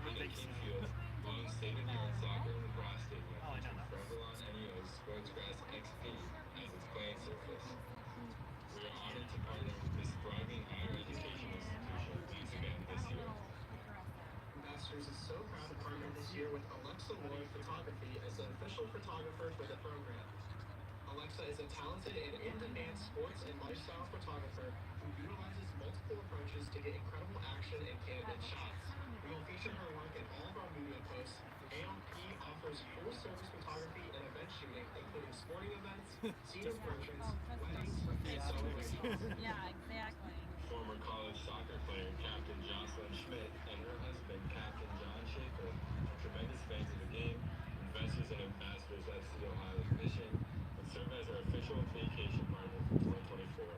In the King Field, Bloom's state-of-the-art soccer and lacrosse stadium featuring Foreverlawn NEO's Sportsgrass XP as its playing surface. We are honored to partner with this thriving higher education institution once again this year. Masters is so proud to partner this year with Alexa Lloyd Photography as the official photographer for the program. Alexa is a talented and in-demand sports and lifestyle photographer who utilizes multiple approaches to get incredible action and candid shots. We will feature her work in all of our media posts. ALP offers full-service photography and event shooting, including sporting events, senior portraits, weddings, and celebrations. Yeah, exactly. Former college soccer player Captain Jocelyn Schmidt and her husband Captain John Schaefer are tremendous fans of the game, investors and ambassadors of FC Ohio's mission, and serve as our official vacation partner for 2024.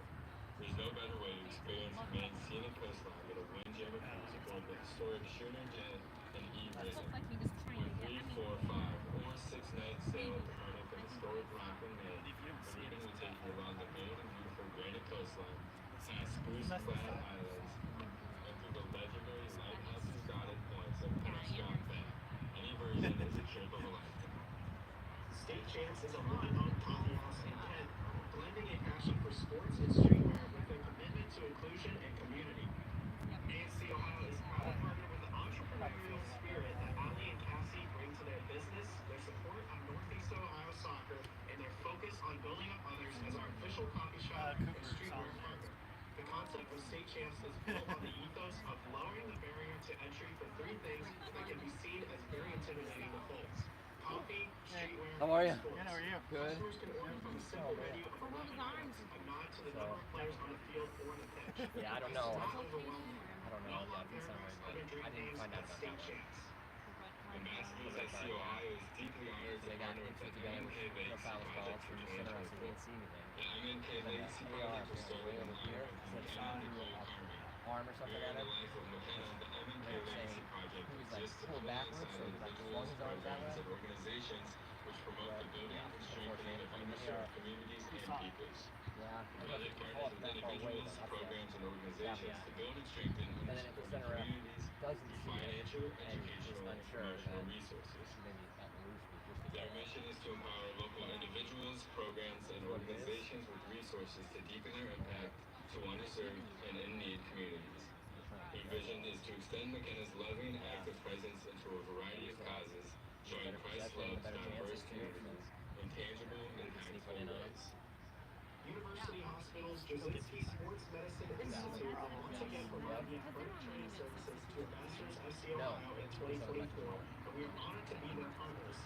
There's no better way to experience Maine's scenic coastline than a windjammer cruise aboard the historic Schooner Jet and E That Rhythm. looks like he was trying For to a get 3, 4, 5, or 6-night sail departing from historic Rockland, Maine, the Rhythm will take you along the main and beautiful granite coastline, past spruce-clad islands, and through the legendary lighthouses-dotted points of Penobscot Bay. Any version is a trip of a lifetime. State Champs is a woman-owned coffee house in Kent, blending a passion for sports and streetwear with a commitment to inclusion and community. AFC Ohio is proud to partner with the entrepreneurial spirit that Ali and Cassie bring to their business, their support of Northeast Ohio soccer, and their focus on building up others as our official coffee shop and streetwear partner. The concept of State Champs is built on the ethos of lowering the barrier to entry for three things that can be seen as very intimidating to folks: coffee, streetwear, How are you? and sports. Good, how are you? Good. Customers can order from a simple menu of 11 items, a nod to the number of players on the field or the pitch. Yeah, I don't know. It's not overwhelming. I don't know. That didn't sound right, but I didn't find out about State that one. Champs. Ambassadors FC Ohio is deeply honored to They got partner it with put the together MNK with no Legacy foul Project calls, for so just sit around so you 2024. can't see anything. The MNK And then Legacy we are Project was started way in over here. honor of It's like McKenna some Nicole Army. arm or something During at the it. life of McKenna, the MNK They're Legacy saying Project he was like exists to pulled come backwards, alongside so he like individuals, swung his arms that programs, way. and organizations which promote the building Yeah, and strengthening of underserved communities and peoples. Yeah, I The don't project know if you can partners pull with it that far away, individuals, but I'll programs, and organizations yeah. to build and strengthen And then if the underserved center rep communities doesn't through see it financial, and is educational, and unsure, promotional then resources. maybe at the loose be just Their mission is to empower local individuals, programs, and organizations with resources to deepen their impact to underserved and in-need communities. Their vision is to extend McKenna's loving, active presence into a variety of causes, showing Christ's love to diverse communities in tangible, impactful ways. University Hospital's Jasinski Sports Medicine Institute will once again provide the athletic training services to Ambassadors FC Ohio in 2024, and we are honored to be their partners.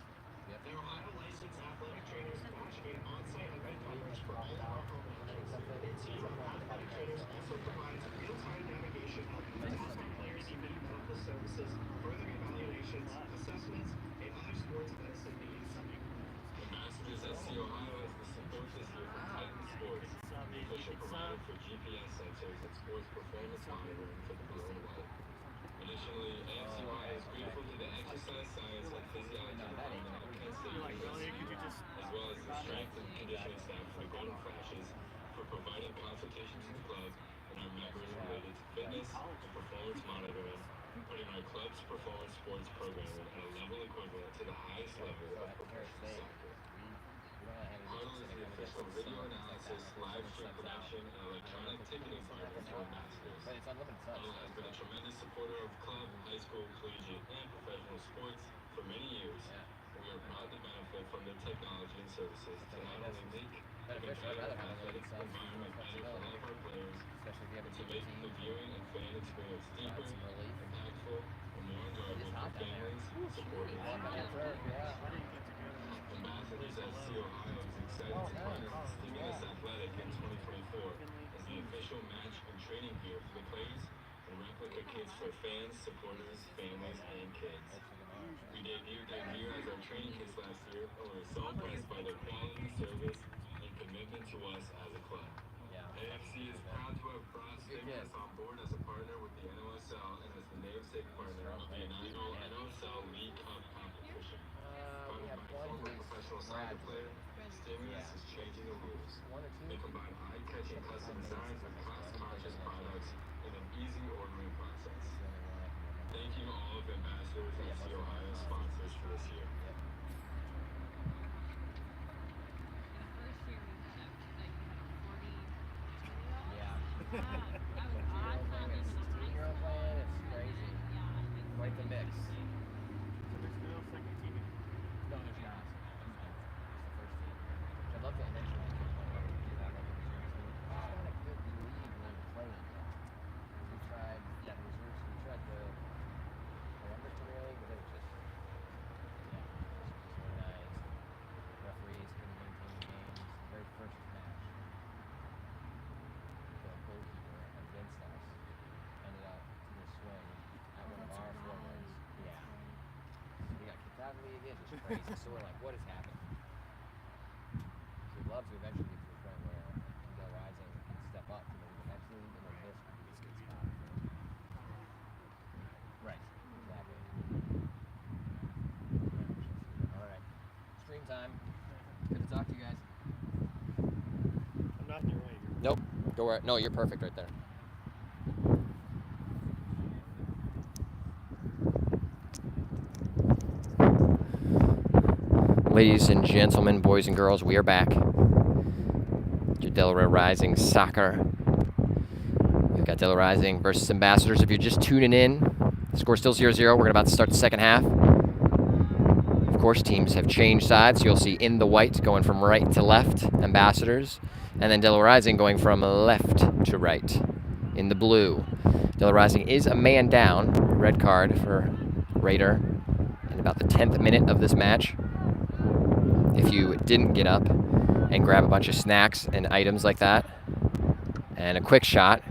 Their Ohio licensed athletic trainers conjugate on-site event coverage for all of our home games. Their team of athletic trainers also provides real-time navigation to help our players who need medical services, further evaluations, assessments, and other sports medicine needs. Ambassadors FC Ohio is the support this year for Titan Sports, the official provider for GPS sensors and sports performance monitoring for the blue and white. Additionally, AFC Ohio is grateful to the exercise science and physiology department of Kent State University, as well as the strength and conditioning staff for the Golden Flashes for providing consultation to the club and our members related to fitness and performance monitoring, putting our club's performance sports programming at a level equivalent to the highest level of professional soccer. Huddle is the official video analysis, live stream production, and electronic ticketing partner for Ambassadors. But it's unlimited subs. Huddle has been a tremendous supporter of club, high school, collegiate, and professional sports for many years. And we are proud to benefit from their technology and services to not only make the competitive athletic environment better for all of our players, Especially if you have but a to team make team. the viewing and fan experience deeper, some relief. impactful, and more enjoyable for hot down there. families, supporters, Walk on that turf, yeah. Ambassadors FC Ohio is excited to partner with Stimulus Athletic in 2024 as the official match and training gear for the players and replica kits for fans, supporters, families, and kids. We debuted their gear as our training kits last year, and we were so impressed by their quality, service, and commitment to us as a club. Yeah. AFC is proud to have brought Stimulus on board as a partner with the NOSL and as the namesake partner of the inaugural NOSL League Cup competition. We have Founded by one former who's professional soccer player, Stimulus is changing the rules. one or They two. combine eye-catching custom designs with cost-conscious products in an easy ordering process. Thank you to all of Ambassadors Ohio sponsors for this year. First year we had a, like, we had a 40 20-year-old. Yeah. That was awesome. Even the high 16-year-old school. playing, it's crazy. Yeah. Quite the mix. So there's no second team. No, there's not. It's the first team. Which I'd love to eventually do that. Like a reserve team. It's not a good league really to play in yet. We tried the reserves. We tried the Columbus Premier League, but it was just organized. Referees couldn't maintain the games. The very first match, the goalkeeper against us ended up to the swing at one of our forwards. Yeah. We got kicked out of the league again, just crazy. So we're like, what is happening? We'd love to eventually get to the point where Del Rising can step up to maybe the next league, and then this would be a good spot. Right, exactly. All right, stream time. Good to talk to you guys. I'm not in your way here. Nope. Go where? No, you're perfect right there. Ladies and gentlemen, boys and girls, we are back. Your Delaware Rising Soccer. We've got Delaware Rising versus Ambassadors. If you're just tuning in, the score's still 0-0. We're about to start the second half. Of course, teams have changed sides. You'll see in the white going from right to left, Ambassadors, and then Delaware Rising going from left to right in the blue. Delaware Rising is a man down. Red card for Raider in about the 10th minute of this match. If you didn't get up and grab a bunch of snacks and items like that, and a quick shot,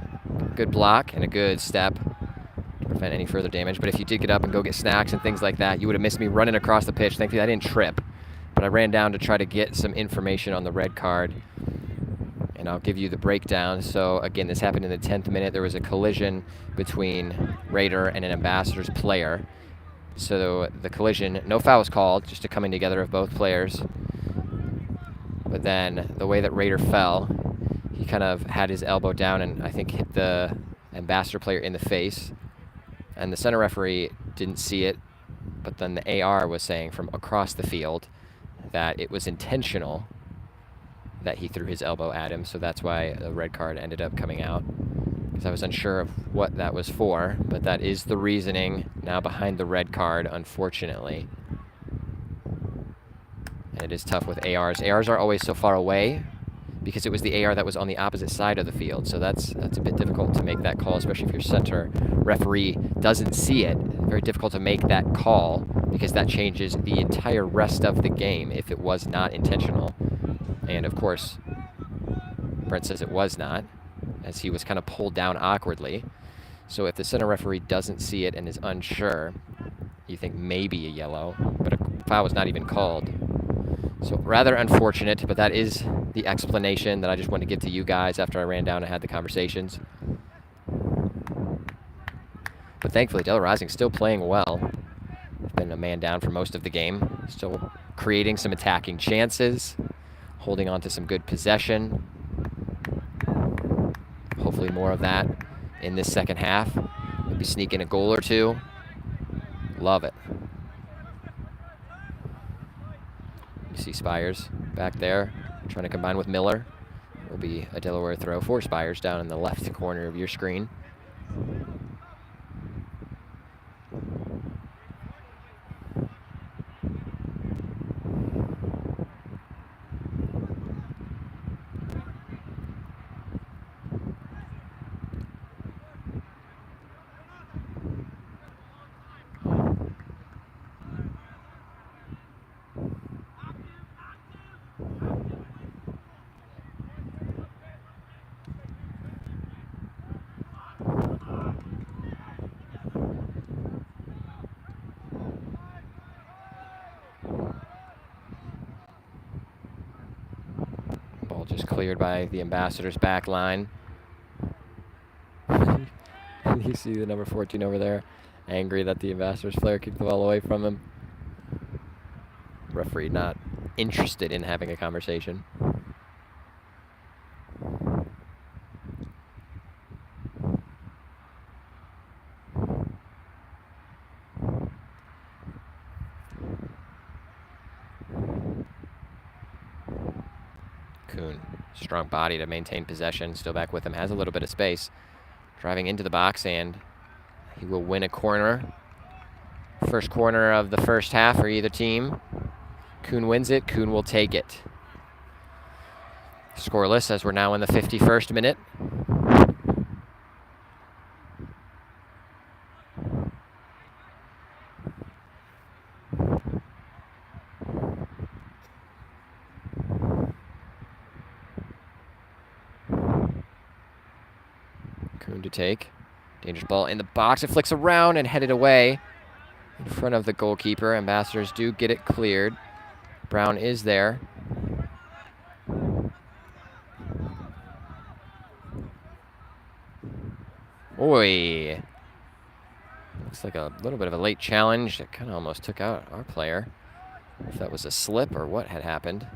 good block, and a good step to prevent any further damage. But if you did get up and go get snacks and things like that, you would have missed me running across the pitch. Thankfully, I didn't trip, but I ran down to try to get some information on the red card, and I'll give you the breakdown. So again, this happened in the 10th minute. There was a collision between Raider and an Ambassadors player. So the collision, no foul was called, just a coming together of both players. But then the way that Raider fell, he kind of had his elbow down and I think hit the Ambassador player in the face. And the center referee didn't see it, but then the AR was saying from across the field that it was intentional that he threw his elbow at him. So that's why the red card ended up coming out. Because I was unsure of what that was for, but that is the reasoning now behind the red card, unfortunately. And it is tough with ARs. ARs are always so far away because it was the AR that was on the opposite side of the field. So that's a bit difficult to make that call, especially if your center referee doesn't see it. Very difficult to make that call because that changes the entire rest of the game if it was not intentional. And of course, Brent says it was not, as he was kind of pulled down awkwardly. So if the center referee doesn't see it and is unsure, you think maybe a yellow, but a foul was not even called. So rather unfortunate, but that is the explanation that I just wanted to give to you guys after I ran down and had the conversations. But thankfully, Delaware Rising still playing well. Been a man down for most of the game. Still creating some attacking chances, holding on to some good possession. Hopefully more of that in this second half. Maybe sneak in a goal or two. Love it. You see Spires back there trying to combine with Miller. It will be a Delaware throw for Spires down in the left corner of your screen. Ball just cleared by the Ambassadors back line. You see the number 14 over there, angry that the Ambassadors player kicked the ball away from him. Referee not interested in having a conversation. Kuhn, strong body to maintain possession. Still back with him, has a little bit of space. Driving into the box, and he will win a corner. First corner of the first half for either team. Kuhn wins it. Kuhn will take it. Scoreless as we're now in the 51st minute. Kuhn to take. Dangerous ball in the box. It flicks around and headed away in front of the goalkeeper. Ambassadors do get it cleared. Brown is there. Oi. Looks like a little bit of a late challenge. It kind of almost took out our player. If that was a slip or what had happened.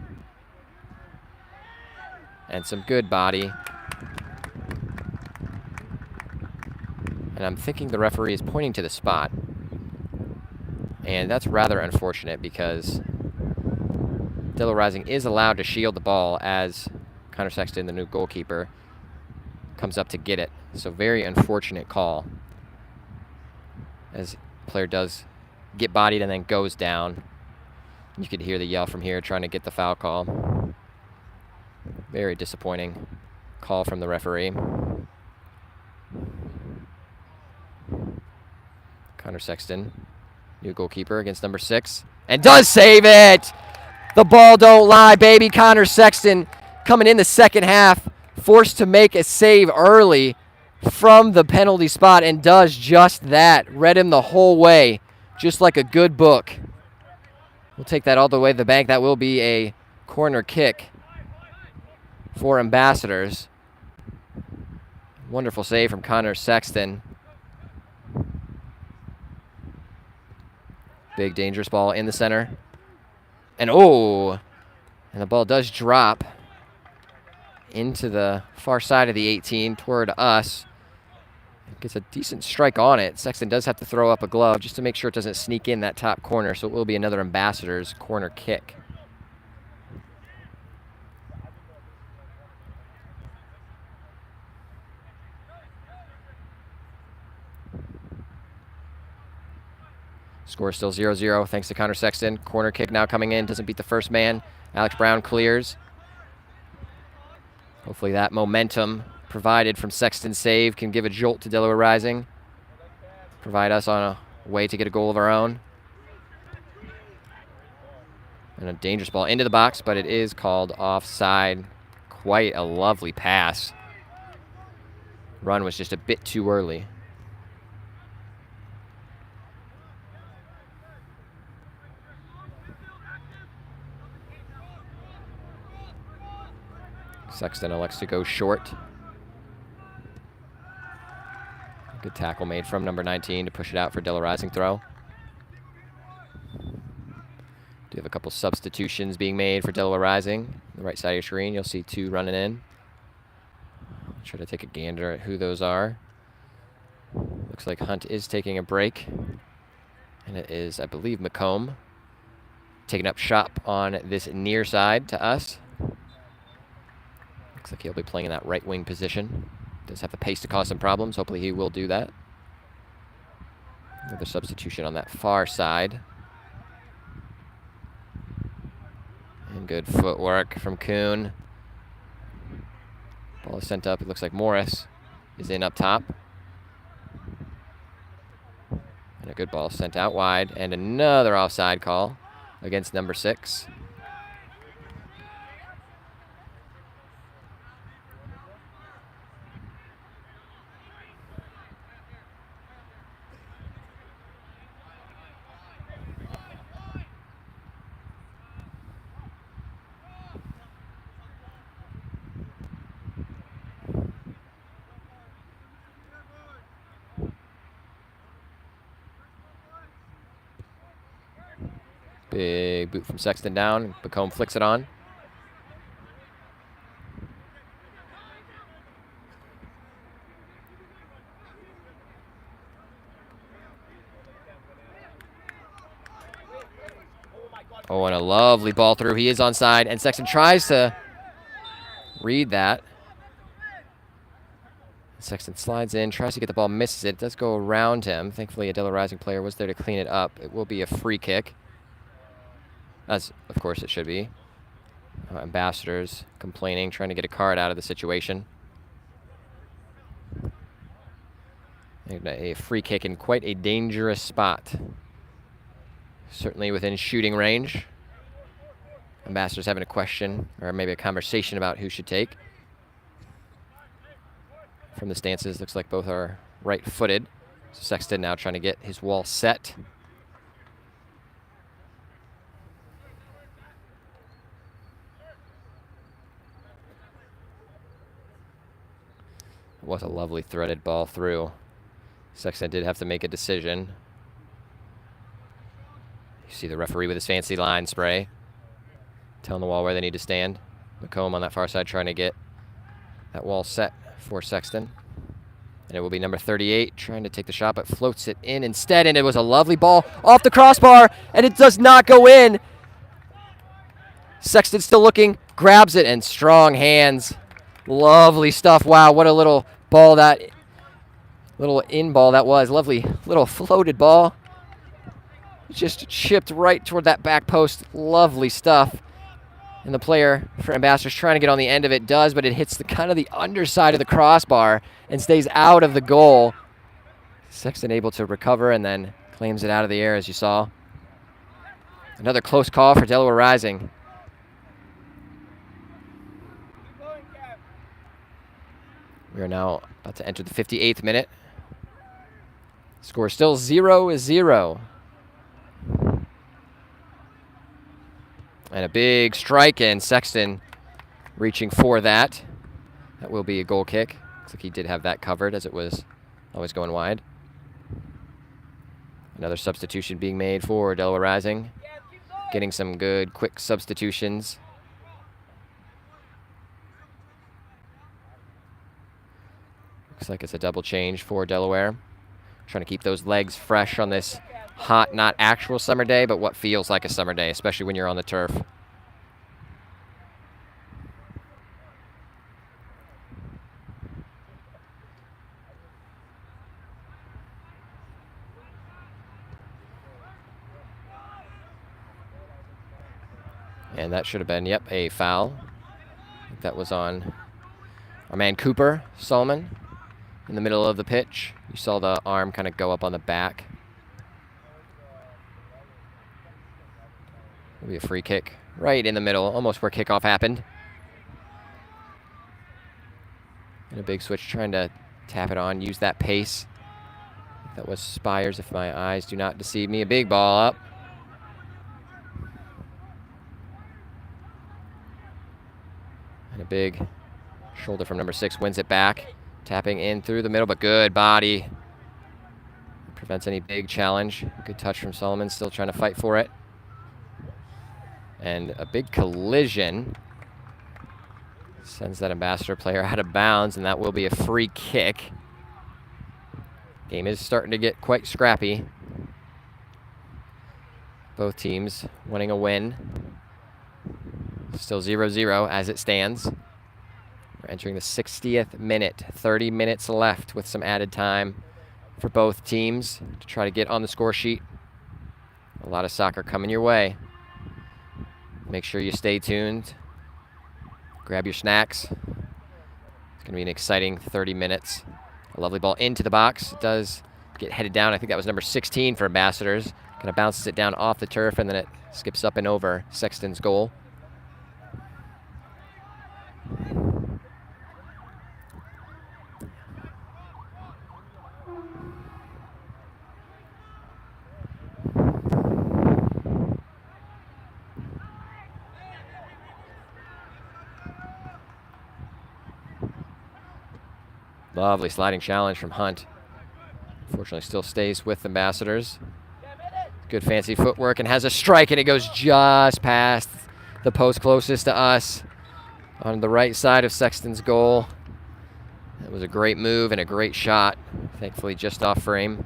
And some good body. And I'm thinking the referee is pointing to the spot. And that's rather unfortunate because Delaware Rising is allowed to shield the ball as Connor Sexton, the new goalkeeper, comes up to get it. So very unfortunate call as the player does get bodied and then goes down. You could hear the yell from here trying to get the foul call. Very disappointing call from the referee. Connor Sexton, new goalkeeper against number 6, and does save it! The ball don't lie, baby. Connor Sexton coming in the second half, forced to make a save early from the penalty spot and does just that. Read him the whole way, just like a good book. We'll take that all the way to the bank. That will be a corner kick for Ambassadors. Wonderful save from Connor Sexton. Big dangerous ball in the center. And and the ball does drop into the far side of the 18 toward us. Gets a decent strike on it. Sexton does have to throw up a glove just to make sure it doesn't sneak in that top corner, so it will be another Ambassadors corner kick. Score still 0-0 thanks to Connor Sexton. Corner kick now coming in. Doesn't beat the first man. Alex Brown clears. Hopefully that momentum provided from Sexton's save can give a jolt to Delaware Rising. Provide us on a way to get a goal of our own. And a dangerous ball into the box, but it is called offside. Quite a lovely pass. Run was just a bit too early. Sexton elects to go short. Good tackle made from number 19 to push it out for Delaware Rising throw. Do have a couple substitutions being made for Delaware Rising. On the right side of your screen, you'll see 2 running in. Try to take a gander at who those are. Looks like Hunt is taking a break. And it is, I believe, McComb taking up shop on this near side to us. Looks like he'll be playing in that right wing position. Does have the pace to cause some problems. Hopefully he will do that. Another substitution on that far side. And good footwork from Kuhn. Ball is sent up. It looks like Morris is in up top. And a good ball sent out wide. And another offside call against number 6. Big boot from Sexton down. McComb flicks it on. Oh, and a lovely ball through. He is onside, and Sexton tries to read that. Sexton slides in, tries to get the ball, misses it. It does go around him. Thankfully, a Delaware Rising player was there to clean it up. It will be a free kick, as of course it should be. Ambassadors complaining, trying to get a card out of the situation. And a free kick in quite a dangerous spot. Certainly within shooting range. Ambassadors having a question, or maybe a conversation about who should take. From the stances, looks like both are right-footed. So Sexton now trying to get his wall set. It was a lovely threaded ball through. Sexton did have to make a decision. You see the referee with his fancy line spray, telling the wall where they need to stand. McComb on that far side trying to get that wall set for Sexton. And it will be number 38 trying to take the shot, but floats it in instead. And it was a lovely ball off the crossbar, and it does not go in. Sexton still looking, grabs it, and strong hands. Lovely stuff. Wow, what a little ball that, little in ball that was. Lovely little floated ball. Just chipped right toward that back post. Lovely stuff. And the player for Ambassadors trying to get on the end of it does, but it hits the kind of the underside of the crossbar and stays out of the goal. Sexton able to recover and then claims it out of the air, as you saw. Another close call for Delaware Rising. We are now about to enter the 58th minute. Score still 0-0. And a big strike, and Sexton reaching for that. That will be a goal kick. Looks like he did have that covered, as it was always going wide. Another substitution being made for Delaware Rising. Getting some good, quick substitutions. Looks like it's a double change for Delaware. Trying to keep those legs fresh on this hot, not actual summer day, but what feels like a summer day, especially when you're on the turf. And that should have been, yep, a foul. I think that was on our man Cooper Solomon in the middle of the pitch. You saw the arm kind of go up on the back. It'll be a free kick right in the middle, almost where kickoff happened. And a big switch, trying to tap it on, use that pace. That was Spires, if my eyes do not deceive me. A big ball up. And a big shoulder from number 6 wins it back. Tapping in through the middle, but good body. Prevents any big challenge. Good touch from Solomon, still trying to fight for it. And a big collision sends that Ambassador player out of bounds, and that will be a free kick. Game is starting to get quite scrappy. Both teams wanting a win. Still 0-0 as it stands. We're entering the 60th minute. 30 minutes left with some added time for both teams to try to get on the score sheet. A lot of soccer coming your way. Make sure you stay tuned. Grab your snacks. It's going to be an exciting 30 minutes. A lovely ball into the box. It does get headed down. I think that was number 16 for Ambassadors. Kind of bounces it down off the turf, and then it skips up and over Sexton's goal. Lovely sliding challenge from Hunt. Unfortunately, still stays with Ambassadors. Good fancy footwork and has a strike, and it goes just past the post closest to us on the right side of Sexton's goal. That was a great move and a great shot. Thankfully, just off frame.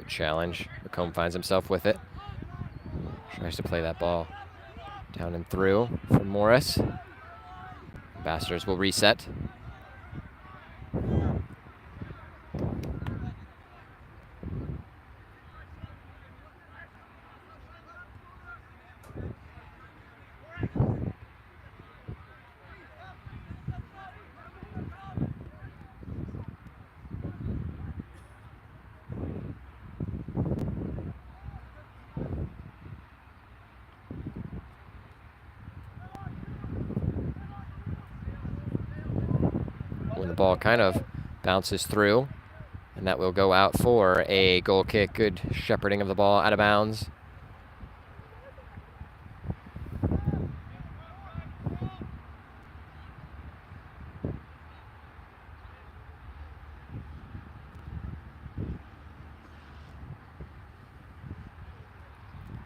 Good challenge. McComb finds himself with it. Tries to play that ball down and through for Morris. Ambassadors will reset. When the ball kind of bounces through, and that will go out for a goal kick. Good shepherding of the ball out of bounds.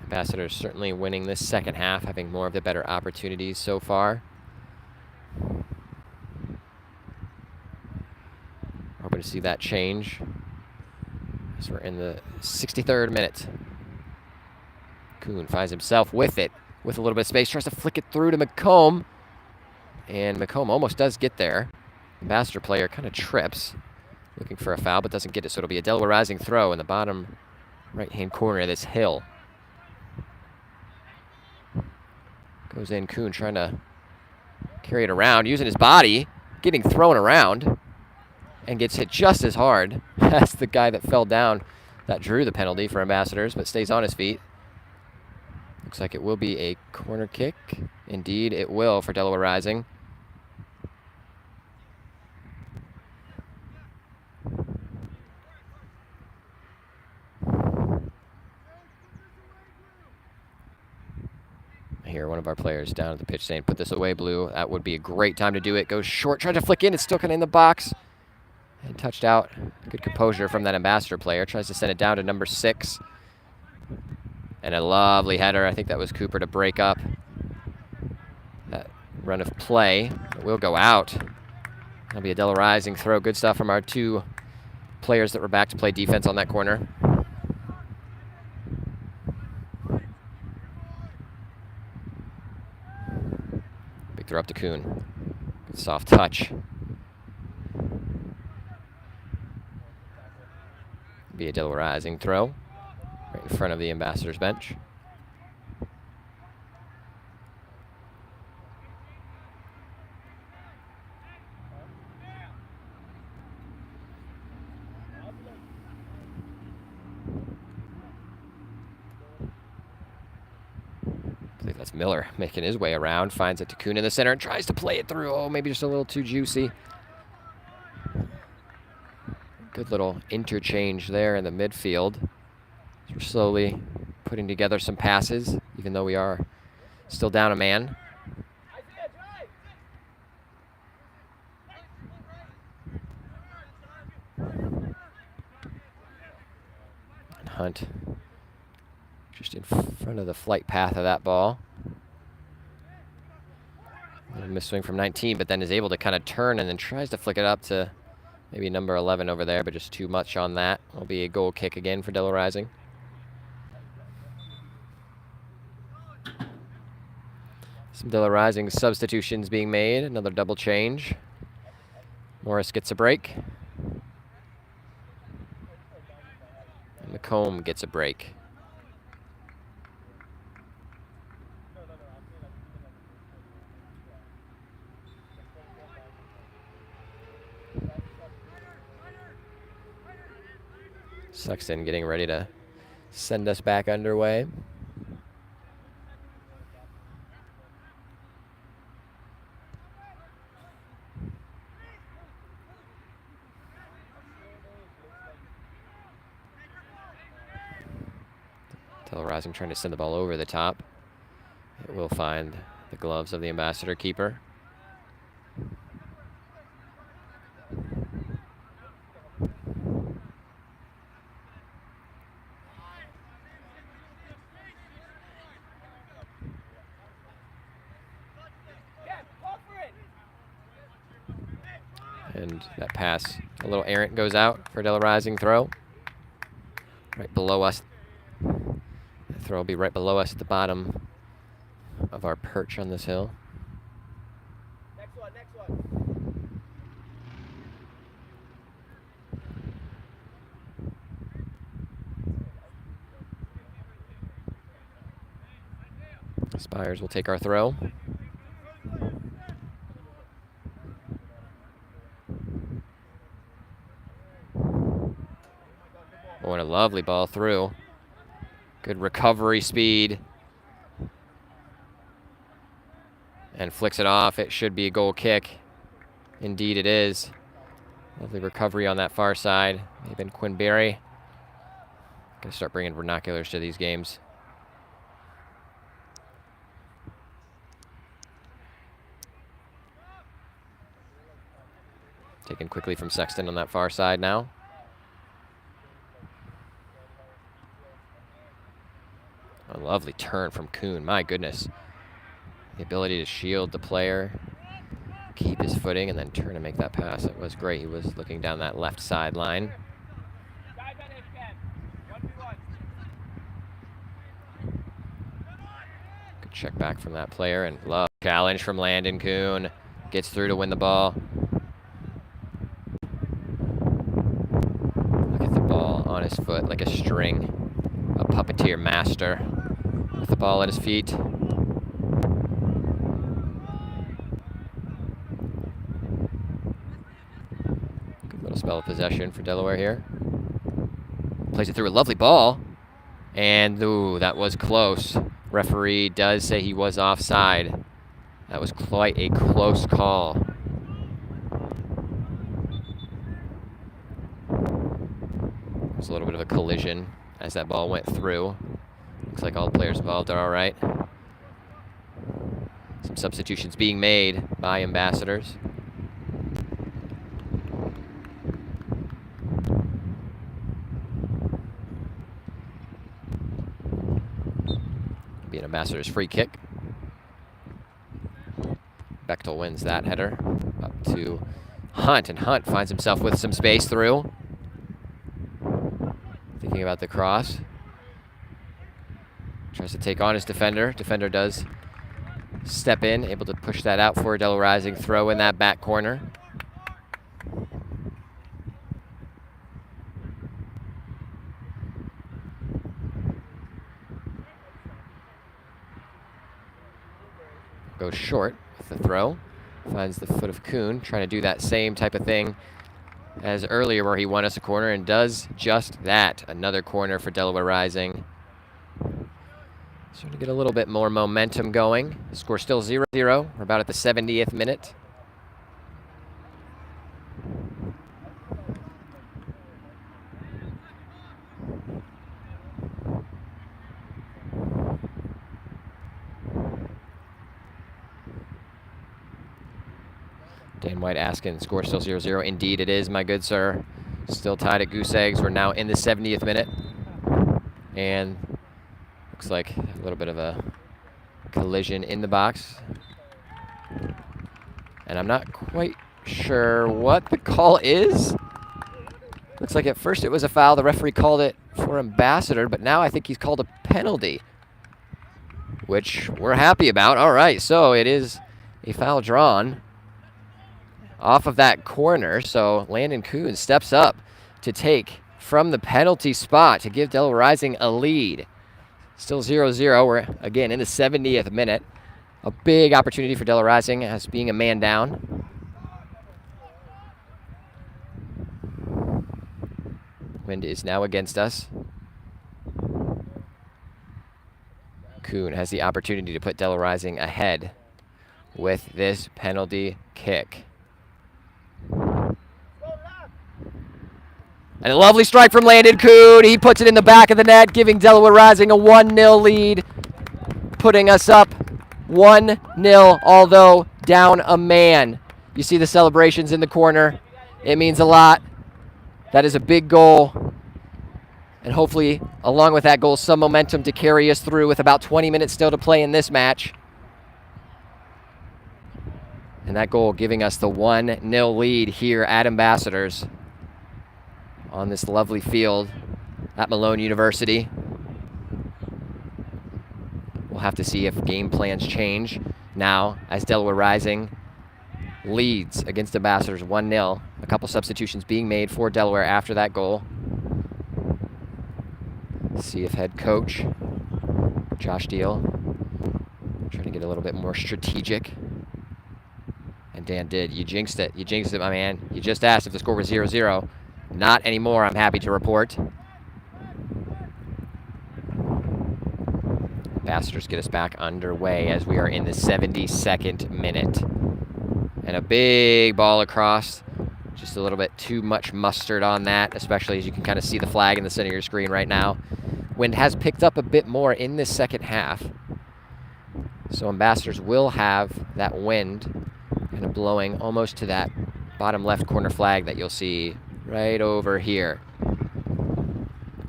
Ambassadors certainly winning this second half, having more of the better opportunities so far. Hoping to see that change as we're in the 63rd minute. Kuhn finds himself with it, with a little bit of space, tries to flick it through to McComb, and McComb almost does get there. Ambassador player kind of trips, looking for a foul, but doesn't get it, so it'll be a Delaware Rising throw in the bottom right-hand corner of this hill. Goes in, Kuhn trying to carry it around, using his body, getting thrown around, and gets hit just as hard as the guy that fell down that drew the penalty for Ambassadors, but stays on his feet. Looks like it will be a corner kick. Indeed, it will for Delaware Rising. Here, one of our players down at the pitch saying, "Put this away, Blue." That would be a great time to do it. Goes short, tries to flick in. It's still kind of in the box. And touched out. Good composure from that Ambassador player. Tries to send it down to number 6. And a lovely header. I think that was Cooper to break up that run of play. It will go out. That'll be a Delaware Rising throw. Good stuff from our 2 players that were back to play defense on that corner. Big throw up to Kuhn. Good soft touch. Be a Delaware Rising throw right in front of the Ambassadors bench. I believe that's Miller making his way around, finds it to Kuhn in the center and tries to play it through. Oh, maybe just a little too juicy. Good little interchange there in the midfield. So we're slowly putting together some passes, even though we are still down a man. And Hunt just in front of the flight path of that ball. A little miss swing from 19, but then is able to kind of turn and then tries to flick it up to maybe number 11 over there, but just too much on that. Will be a goal kick again for Delaware Rising. Some Delaware Rising substitutions being made. Another double change. Morris gets a break. And McComb gets a break. Sexton getting ready to send us back underway. Delaware Rising trying to send the ball over the top. It will find the gloves of the Ambassador keeper. And that pass, a little errant, goes out for Delaware Rising throw. right below us. The throw will be right below us at the bottom of our perch on this hill. Next one. Spires will take our throw. Oh, and a lovely ball through. Good recovery speed. And flicks it off. It should be a goal kick. Indeed it is. Lovely recovery on that far side. May have been Quinberry. Gonna start bringing vernaculars to these games. Taken quickly from Sexton on that far side now. A lovely turn from Kuhn, my goodness. The ability to shield the player, keep his footing, and then turn and make that pass. It was great. He was looking down that left sideline. Good check back from that player, and love challenge from Landon Kuhn. Gets through to win the ball. Look at the ball on his foot like a string. A puppeteer master with the ball at his feet. Good little spell of possession for Delaware here. Plays it through a lovely ball. And, ooh, that was close. Referee does say he was offside. That was quite a close call. It was a little bit of a collision as that ball went through. Looks like all the players involved are all right. Some substitutions being made by Ambassadors. Be an Ambassadors free kick. Bechtel wins that header up to Hunt, and Hunt finds himself with some space through. Thinking about the cross. Tries to take on his defender. Defender does step in, able to push that out for a Delaware Rising throw in that back corner. Goes short with the throw. Finds the foot of Kuhn, trying to do that same type of thing as earlier where he won us a corner, and does just that. Another corner for Delaware Rising. Starting to get a little bit more momentum going. The score still 0-0. We're about at the 70th minute. Dan White asking, score still 0-0. Indeed it is, my good sir. Still tied at goose eggs. We're now in the 70th minute. And looks like a little bit of a collision in the box. And I'm not quite sure what the call is. Looks like at first it was a foul. The referee called it for Ambassador, but now I think he's called a penalty, which we're happy about. All right, so it is a foul drawn off of that corner. So Landon Kuhn steps up to take from the penalty spot to give Delaware Rising a lead. Still 0-0. We're again in the 70th minute. A big opportunity for Delaware Rising as being a man down. Wind is now against us. Kuhn has the opportunity to put Delaware Rising ahead with this penalty kick. And a lovely strike from Landon Kuhn. He puts it in the back of the net, giving Delaware Rising a 1-0 lead, putting us up 1-0, although down a man. You see the celebrations in the corner. It means a lot. That is a big goal. And hopefully, along with that goal, some momentum to carry us through with about 20 minutes still to play in this match. And that goal giving us the 1-0 lead here at Ambassadors on this lovely field. at Malone University. We'll have to see if game plans change now as Delaware Rising leads against Ambassadors 1-0. A couple substitutions being made for Delaware after that goal. See if head coach Josh Deal trying to get a little bit more strategic. And Dan did. You jinxed it. You jinxed it, my man. You just asked if the score was 0-0. Not anymore, I'm happy to report. Ambassadors get us back underway as we are in the 72nd minute. And a big ball across. Just a little bit too much mustard on that, especially as you can kind of see the flag in the center of your screen right now. Wind has picked up a bit more in this second half. So Ambassadors will have that wind kind of blowing almost to that bottom left corner flag that you'll see right over here.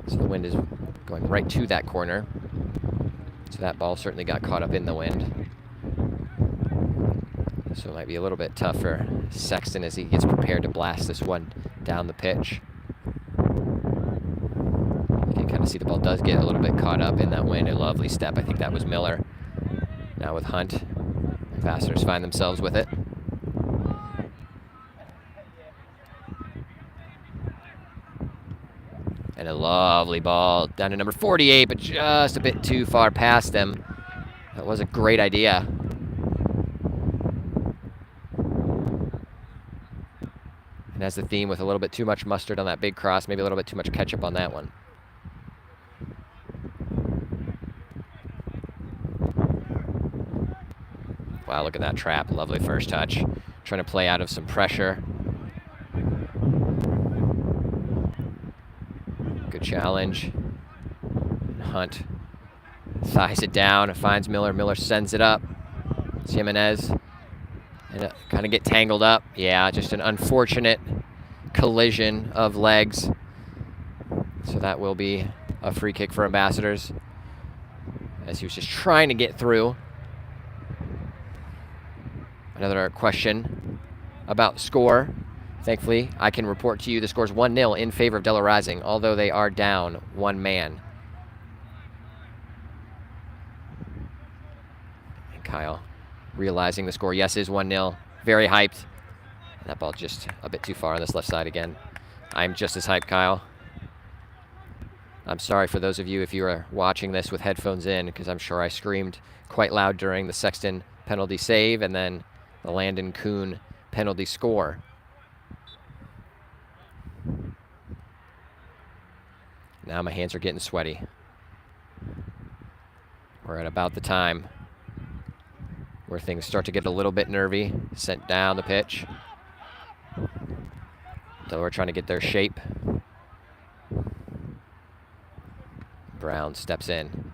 So the wind is going right to that corner. So that ball certainly got caught up in the wind. So it might be a little bit tough for Sexton as he gets prepared to blast this one down the pitch. You can kind of see the ball does get a little bit caught up in that wind. A lovely step. I think that was Miller. Now with Hunt, Ambassadors find themselves with it. And a lovely ball down to number 48, but just a bit too far past him. That was a great idea. And as the theme with a little bit too much mustard on that big cross, maybe a little bit too much ketchup on that one. Wow, look at that trap. Lovely first touch. Trying to play out of some pressure. Good challenge. Hunt thighs it down. It finds Miller. Miller sends it up. It's Jimenez. And kind of get tangled up. Yeah, just an unfortunate collision of legs. So that will be a free kick for Ambassadors, as he was just trying to get through. Another question about score. Thankfully, I can report to you the score's 1-0 in favor of Delaware Rising, although they are down one man. And Kyle realizing the score, yes, is 1-0. Very hyped. And that ball just a bit too far on this left side again. I'm just as hyped, Kyle. I'm sorry for those of you if you are watching this with headphones in, because I'm sure I screamed quite loud during the Sexton penalty save and then the Landon Kuhn penalty score. Now my hands are getting sweaty. We're at about the time where things start to get a little bit nervy. Sent down the pitch. Delaware trying to get their shape. Brown steps in.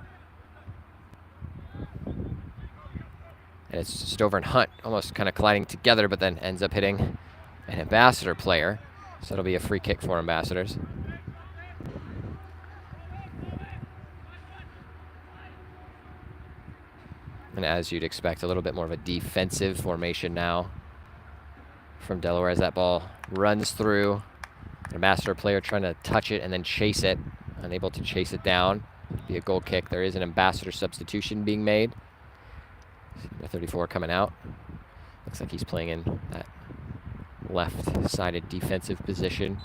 And it's Stover and Hunt almost kind of colliding together, but then ends up hitting an Ambassador player. So it'll be a free kick for Ambassadors. And as you'd expect, a little bit more of a defensive formation now from Delaware as that ball runs through. An Ambassador player trying to touch it and then chase it. Unable to chase it down. Be a goal kick. There is an Ambassador substitution being made. The 34 coming out. Looks like he's playing in that left-sided defensive position.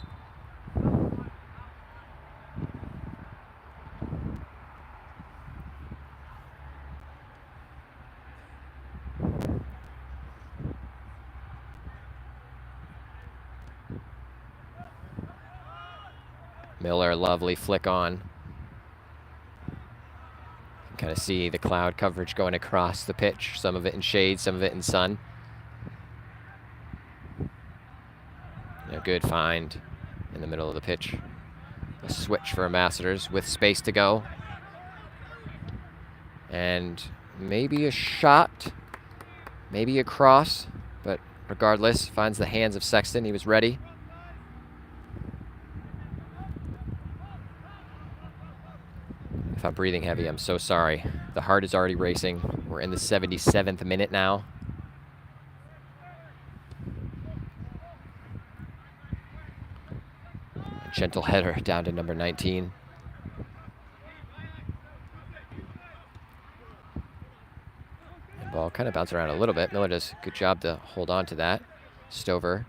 Miller, lovely flick on. Kind of see the cloud coverage going across the pitch. Some of it in shade, some of it in sun. A good find in the middle of the pitch. A switch for Ambassadors with space to go. And maybe a shot, maybe a cross, but regardless, finds the hands of Sexton. He was ready. If I'm breathing heavy, I'm so sorry. The heart is already racing. We're in the 77th minute now. A gentle header down to number 19. Ball kind of bouncing around a little bit. Miller does a good job to hold on to that. Stover.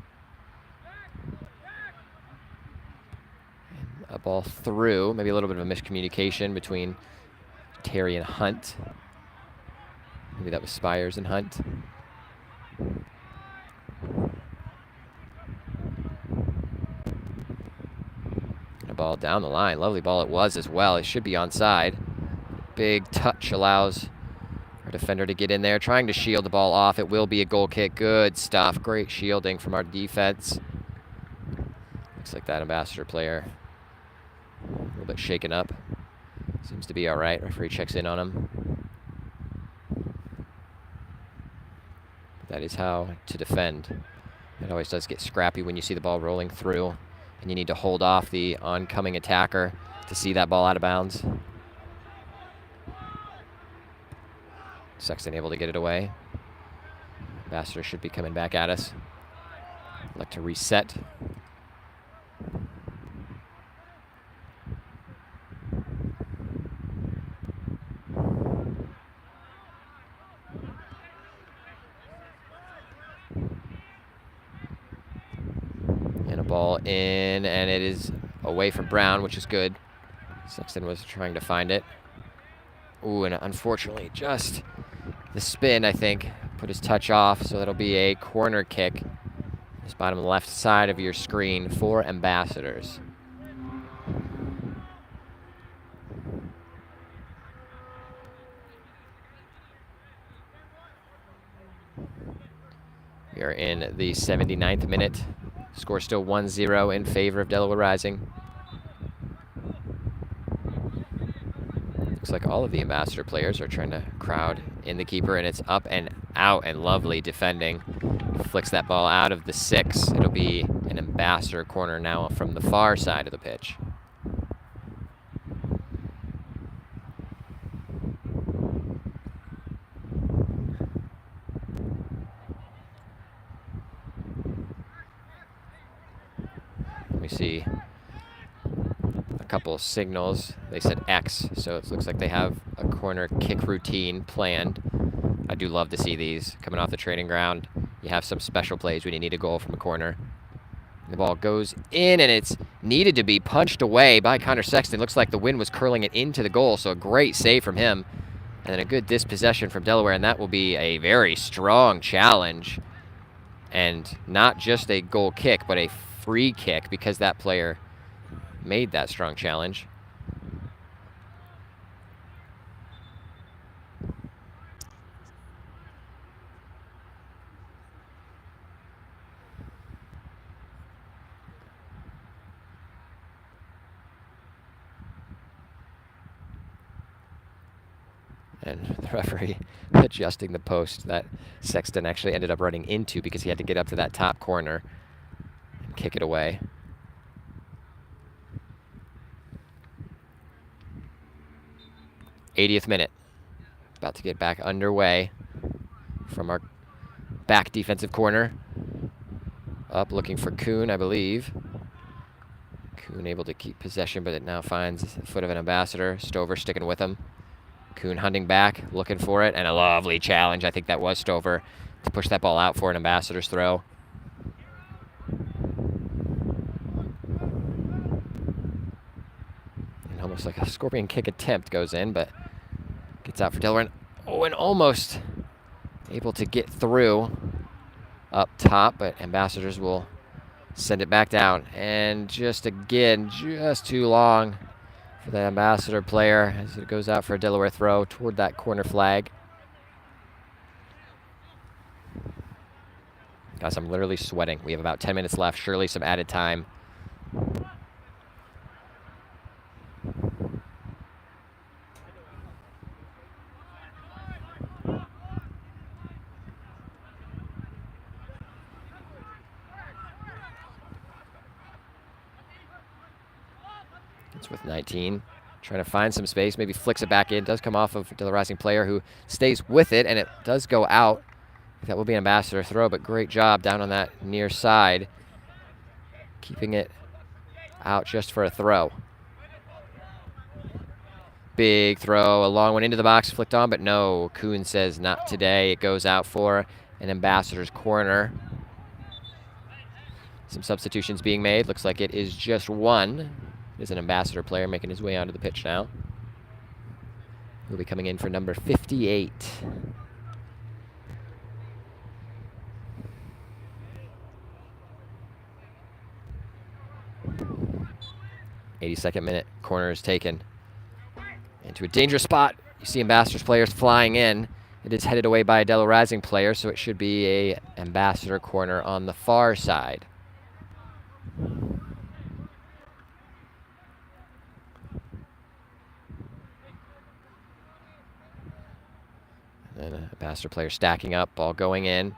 And a ball through. Maybe a little bit of a miscommunication between Terry and Hunt. Maybe that was Spires and Hunt. And a ball down the line. Lovely ball it was as well. It should be onside. Big touch allows our defender to get in there, trying to shield the ball off. It will be a goal kick. Good stuff. Great shielding from our defense. Looks like that Ambassador player a little bit shaken up. Seems to be all right. Referee checks in on him. That is how to defend. It always does get scrappy when you see the ball rolling through and you need to hold off the oncoming attacker to see that ball out of bounds. Sexton able to get it away. Ambassador should be coming back at us. Like to reset. And a ball in, and it is away from Brown, which is good. Sexton was trying to find it. Ooh, and unfortunately, just the spin, I think, put his touch off, so that'll be a corner kick. This bottom left side of your screen for Ambassadors. We are in the 79th minute. Score still 1-0 in favor of Delaware Rising. Looks like all of the Ambassador players are trying to crowd in the keeper, and it's up and out, and lovely defending. Flicks that ball out of the 6. It'll be an Ambassador corner now from the far side of the pitch. Let me see a couple of signals. They said X, so it looks like they have a corner kick routine planned. I do love to see these coming off the training ground. You have some special plays when you need a goal from a corner. The ball goes in, and it's needed to be punched away by Connor Sexton. Looks like the wind was curling it into the goal, so a great save from him. And then a good dispossession from Delaware, and that will be a very strong challenge. And not just a goal kick, but a free kick, because that player made that strong challenge. And the referee adjusting the post that Sexton actually ended up running into because he had to get up to that top corner and kick it away. '80th minute. About to get back underway from our back defensive corner. Up looking for Kuhn, I believe. Kuhn able to keep possession, but it now finds the foot of an Ambassador. Stover sticking with him. Kuhn hunting back, looking for it, and a lovely challenge. I think that was Stover to push that ball out for an Ambassador's throw. And almost like a scorpion kick attempt goes in, but gets out for Delaware. And almost able to get through up top, but Ambassadors will send it back down. And just again, just too long for the Ambassador player as it goes out for a Delaware throw toward that corner flag. Guys, I'm literally sweating. We have about 10 minutes left, surely some added time. It's with 19, trying to find some space, maybe flicks it back in. Does come off of Delaware Rising player who stays with it, and it does go out. That will be an Ambassador throw, but great job down on that near side, keeping it out just for a throw. big throw, a long one into the box, flicked on, but no. Kuhn says not today. It goes out for an Ambassador's corner. Some substitutions being made. Looks like it is just one. There's an Ambassador player making his way onto the pitch now. He'll be coming in for number 58. '82nd minute, corner is taken into a dangerous spot. You see Ambassador's players flying in. It is headed away by a Delaware Rising player, so it should be a Ambassador corner on the far side. And an Ambassador player stacking up, ball going in.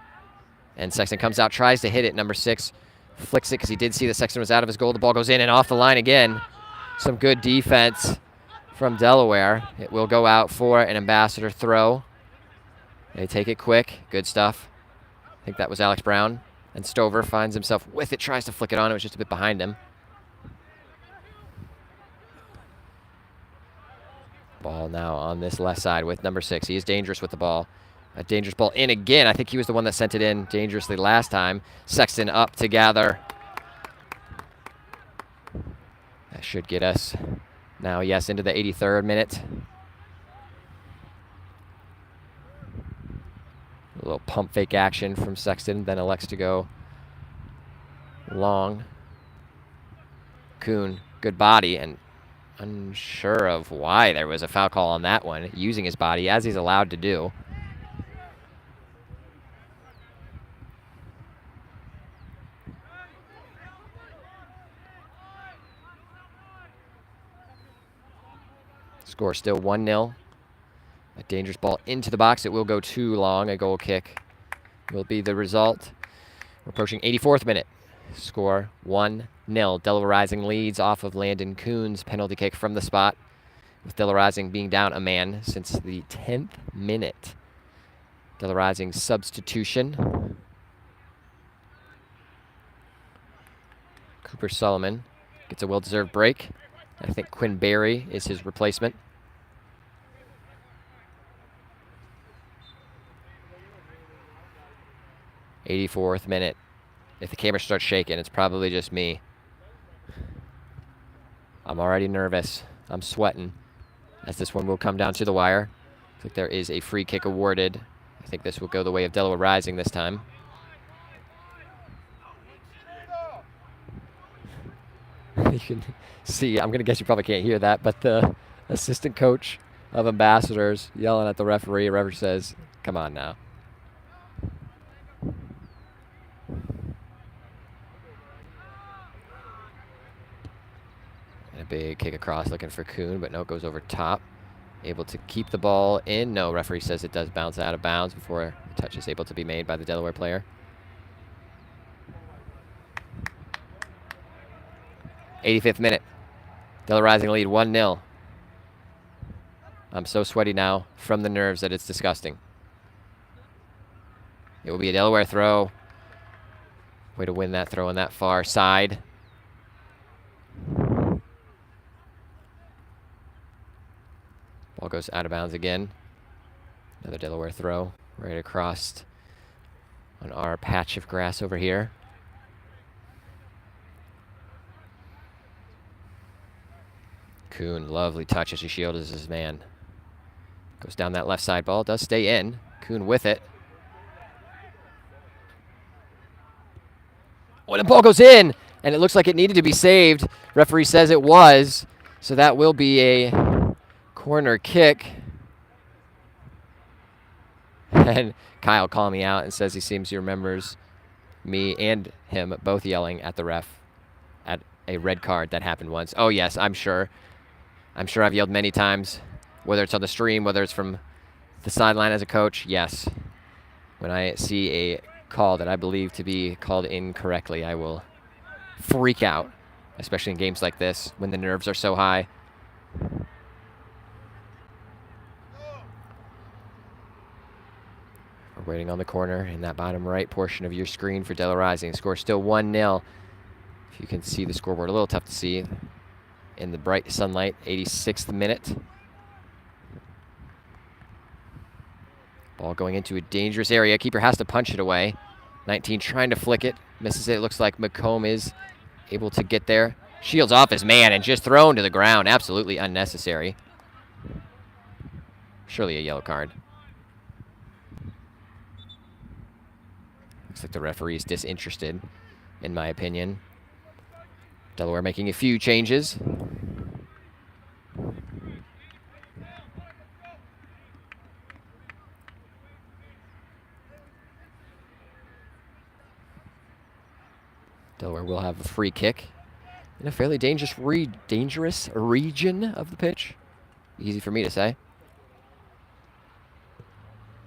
And Sexton comes out, tries to hit it. Number 6 flicks it because he did see that Sexton was out of his goal. The ball goes in and off the line again. Some good defense from Delaware. It will go out for an Ambassador throw. They take it quick. Good stuff. I think that was Alex Brown. And Stover finds himself with it, tries to flick it on. It was just a bit behind him. Ball now on this left side with number 6. He is dangerous with the ball. A dangerous ball in again. I think he was the one that sent it in dangerously last time. Sexton up to gather. That should get us now, yes, into the 83rd minute. A little pump fake action from Sexton, then elects to go long. Kuhn, good body, and unsure of why there was a foul call on that one, using his body as he's allowed to do. Score still 1-0. A dangerous ball into the box. It will go too long. A goal kick will be the result. We're approaching 84th minute. Score 1-0. Delaware Rising leads off of Landon Kuhn's penalty kick from the spot, with Delaware Rising being down a man since the 10th minute. Delaware Rising substitution. Cooper Solomon gets a well-deserved break. I think Quinn Berry is his replacement. '84th minute. If the camera starts shaking, it's probably just me. I'm already nervous. I'm sweating as this one will come down to the wire. Looks like there is a free kick awarded. I think this will go the way of Delaware Rising this time. You can see, I'm going to guess you probably can't hear that, but the assistant coach of Ambassadors yelling at the referee. The referee says, come on now. And a big kick across looking for Kuhn, but no, it goes over top. Able to keep the ball in. No, referee says it does bounce out of bounds before the touch is able to be made by the Delaware player. 85th minute. Delaware Rising lead 1-0. I'm so sweaty now from the nerves that it's disgusting. It will be a Delaware throw. Way to win that throw on that far side. Ball goes out of bounds again. Another Delaware throw right across on our patch of grass over here. Kuhn, lovely touch as he shields his man. Goes down that left side ball, does stay in. Kuhn with it. Oh, the ball goes in, and it looks like it needed to be saved. Referee says it was, so that will be a corner kick. And Kyle called me out and says he remembers me and him both yelling at the ref at a red card that happened once. Oh, yes, I'm sure. I'm sure I've yelled many times, whether it's on the stream, whether it's from the sideline as a coach. Yes. When I see a call that I believe to be called incorrectly, I will freak out, especially in games like this when the nerves are so high. We're waiting on the corner in that bottom right portion of your screen for Delaware Rising. Score still 1-0. If you can see the scoreboard, a little tough to see in the bright sunlight. 86th minute. Ball going into a dangerous area. Keeper has to punch it away. 19 trying to flick it. Misses it. Looks like McComb is able to get there. Shields off his man and just thrown to the ground. Absolutely unnecessary. Surely a yellow card. Looks like the referee's disinterested, in my opinion. Delaware making a few changes. Delaware will have a free kick in a fairly dangerous region of the pitch. Easy for me to say.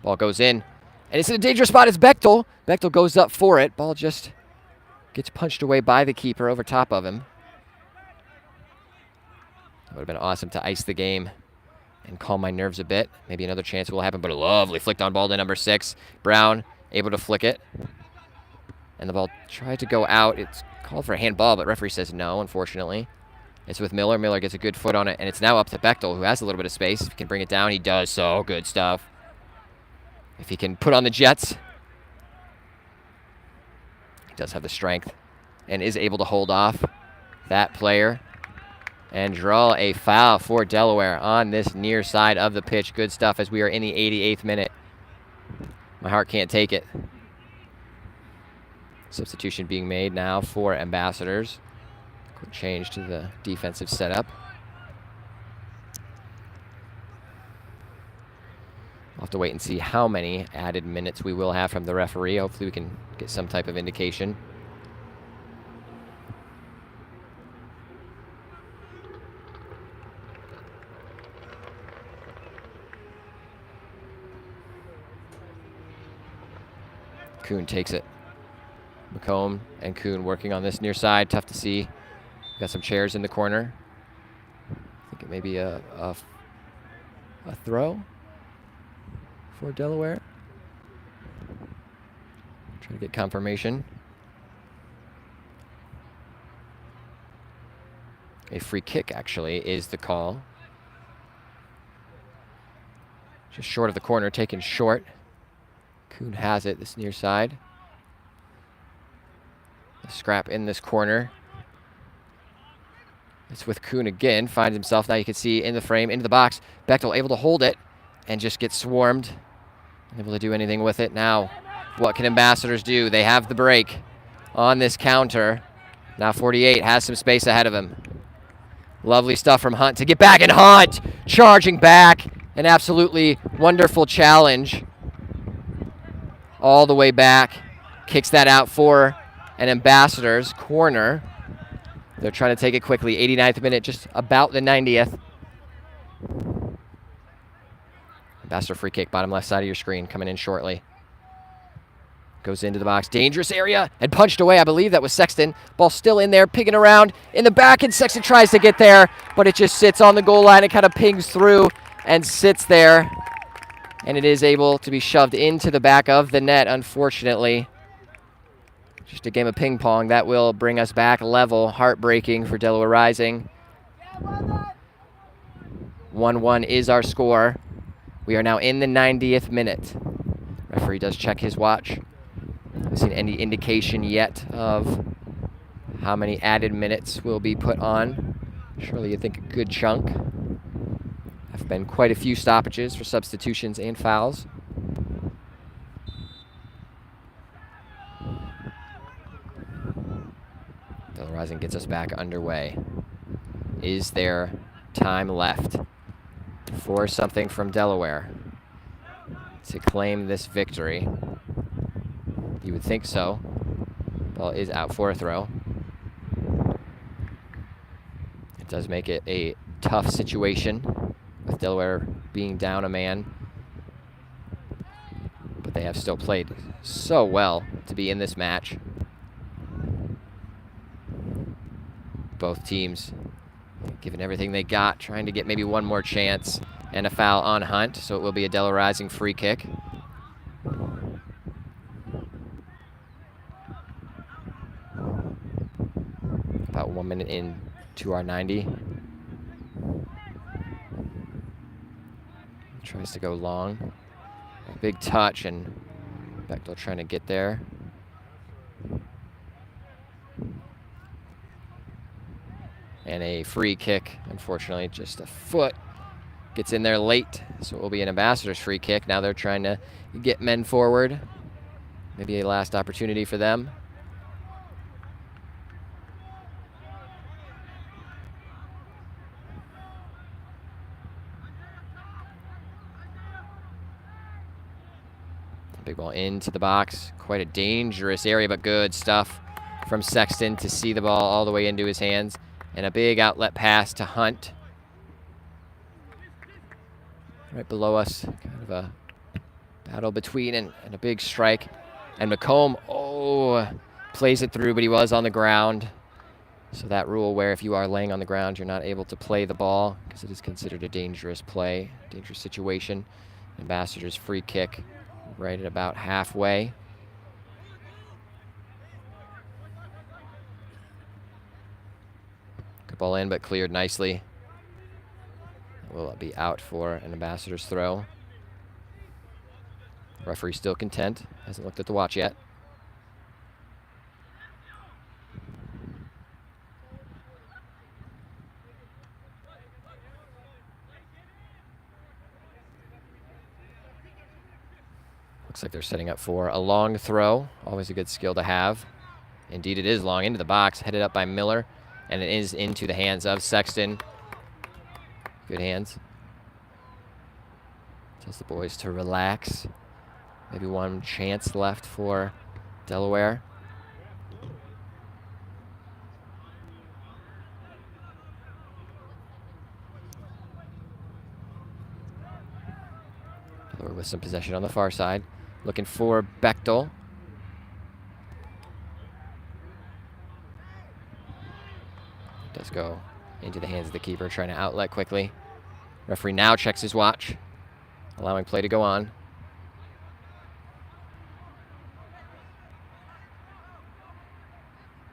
Ball goes in, and it's in a dangerous spot. It's Bechtel. Bechtel goes up for it. Ball just gets punched away by the keeper over top of him. That would have been awesome to ice the game and calm my nerves a bit. Maybe another chance will happen, but a lovely flicked on ball to number 6. Brown able to flick it. And the ball tried to go out. It's called for a handball, but referee says no, unfortunately. It's with Miller. Miller gets a good foot on it, and it's now up to Bechtel, who has a little bit of space. If he can bring it down, he does so. Good stuff. If he can put on the Jets, he does have the strength and is able to hold off that player and draw a foul for Delaware on this near side of the pitch. Good stuff as we are in the 88th minute. My heart can't take it. Substitution being made now for Ambassadors. Quick change to the defensive setup. We'll have to wait and see how many added minutes we will have from the referee. Hopefully we can get some type of indication. Kuhn takes it. McComb and Kuhn working on this near side. Tough to see. Got some chairs in the corner. I think it may be a throw for Delaware. Trying to get confirmation. A free kick, actually, is the call. Just short of the corner, taken short. Kuhn has it, this near side. A scrap in this corner. It's with Kuhn again. Finds himself, now you can see, in the frame, into the box. Bechtel able to hold it and just get swarmed. Unable to do anything with it. Now, what can Ambassadors do? They have the break on this counter. Now 48 has some space ahead of him. Lovely stuff from Hunt to get back, and Hunt charging back. An absolutely wonderful challenge. All the way back. Kicks that out for an Ambassadors corner. They're trying to take it quickly. 89th minute, just about the 90th. Ambassador free kick, bottom left side of your screen, coming in shortly. Goes into the box, dangerous area, and punched away. I believe that was Sexton. Ball still in there, picking around in the back, and Sexton tries to get there, but it just sits on the goal line. It kind of pings through and sits there, and it is able to be shoved into the back of the net, unfortunately. Just a game of ping pong. That will bring us back level. Heartbreaking for Delaware Rising. 1-1 is our score. We are now in the 90th minute. Referee does check his watch. Haven't seen any indication yet of how many added minutes will be put on. Surely you'd think a good chunk. Have been quite a few stoppages for substitutions and fouls. Delaware Rising gets us back underway. Is there time left for something from Delaware to claim this victory? You would think so. Ball is out for a throw. It does make it a tough situation with Delaware being down a man. But they have still played so well to be in this match. Both teams giving everything they got, trying to get maybe one more chance, and a foul on Hunt, so it will be a Delaware Rising free kick. About 1 minute into our 90. Tries to go long. Big touch, and Bechtel trying to get there. And a free kick, unfortunately, just a foot. Gets in there late, so it will be an Ambassadors free kick. Now they're trying to get men forward. Maybe a last opportunity for them. Big ball into the box. Quite a dangerous area, but good stuff from Sexton to see the ball all the way into his hands. And a big outlet pass to Hunt. Right below us, kind of a battle between and a big strike. And McComb, plays it through, but he was on the ground. So that rule where if you are laying on the ground, you're not able to play the ball because it is considered a dangerous play, dangerous situation. Ambassadors free kick right at about halfway. Good ball in, but cleared nicely. Will be out for an Ambassadors throw. Referee still content, hasn't looked at the watch yet. Looks like they're setting up for a long throw. Always a good skill to have. Indeed, it is long into the box, headed up by Miller, and it is into the hands of Sexton. Good hands. Tells the boys to relax. Maybe one chance left for Delaware. Delaware with some possession on the far side. Looking for Bechtel. Does go into the hands of the keeper, trying to outlet quickly. Referee now checks his watch, allowing play to go on.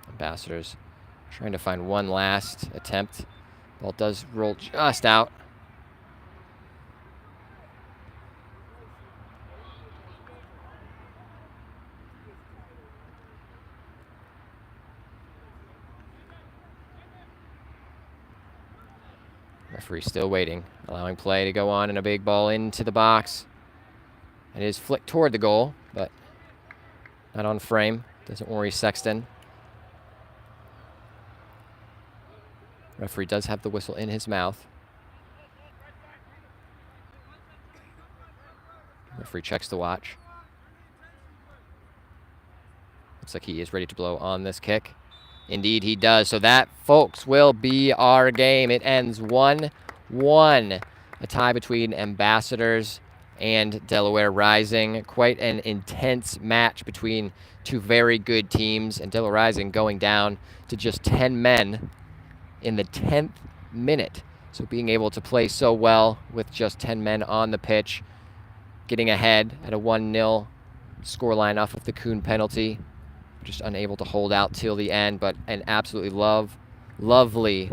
Ambassadors trying to find one last attempt. Ball does roll just out. Referee still waiting, allowing play to go on, and a big ball into the box. It is flicked toward the goal, but not on frame. Doesn't worry Sexton. Referee does have the whistle in his mouth. Referee checks the watch. Looks like he is ready to blow on this kick. Indeed, he does. So that, folks, will be our game. It ends 1-1. A tie between Ambassadors and Delaware Rising. Quite an intense match between two very good teams. And Delaware Rising going down to just 10 men in the 10th minute. So being able to play so well with just 10 men on the pitch. Getting ahead at a 1-0 scoreline off of the Kuhn penalty. Just unable to hold out till the end, but an absolutely lovely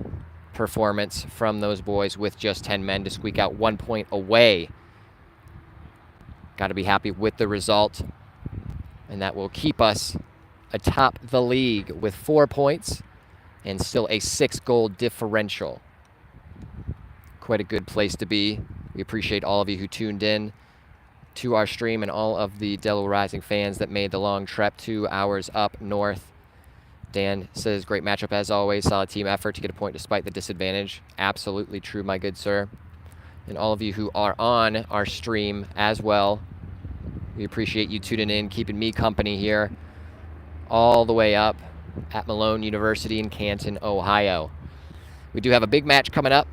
performance from those boys with just 10 men to squeak out 1 point away. Got to be happy with the result, and that will keep us atop the league with 4 points and still a 6-goal differential. Quite a good place to be. We appreciate all of you who tuned in to our stream and all of the Delaware Rising fans that made the long trek 2 hours up north. Dan says, great matchup as always. Solid team effort to get a point despite the disadvantage. Absolutely true, my good sir. And all of you who are on our stream as well, we appreciate you tuning in, keeping me company here all the way up at Malone University in Canton, Ohio. We do have a big match coming up,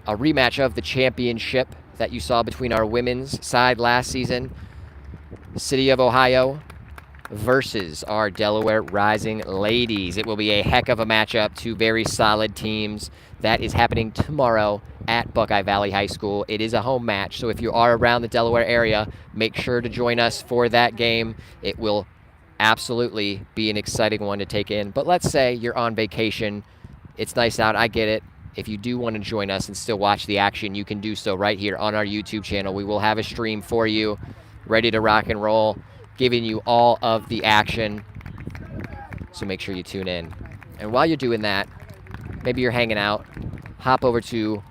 a rematch of the championship that you saw between our women's side last season, City of Ohio versus our Delaware Rising ladies. It will be a heck of a matchup, two very solid teams. That is happening tomorrow at Buckeye Valley High School. It is a home match, so if you are around the Delaware area, make sure to join us for that game. It will absolutely be an exciting one to take in. But let's say you're on vacation. It's nice out, I get it. If you do want to join us and still watch the action, you can do so right here on our YouTube channel. We will have a stream for you ready to rock and roll, giving you all of the action. So make sure you tune in. And while you're doing that, maybe you're hanging out, hop over to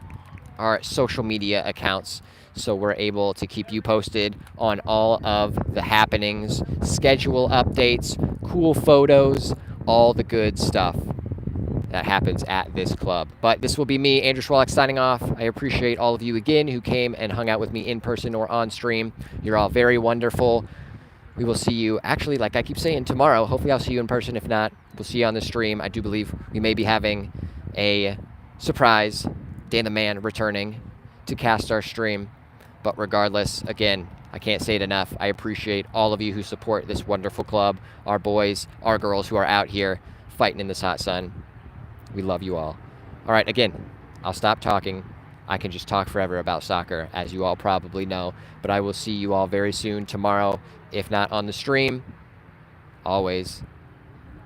our social media accounts so we're able to keep you posted on all of the happenings, schedule updates, cool photos, all the good stuff that happens at this club. But this will be me, Andrew Schwalek, signing off. I appreciate all of you again who came and hung out with me in person or on stream. You're all very wonderful. We will see you, actually, like I keep saying, tomorrow. Hopefully I'll see you in person. If not, we'll see you on the stream. I do believe we may be having a surprise, Dan the Man returning to cast our stream. But regardless, again, I can't say it enough. I appreciate all of you who support this wonderful club, our boys, our girls who are out here fighting in this hot sun. We love you all. All right, again, I'll stop talking. I can just talk forever about soccer, as you all probably know. But I will see you all very soon tomorrow, if not on the stream. Always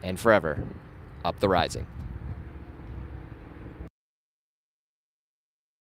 and forever, up the rising.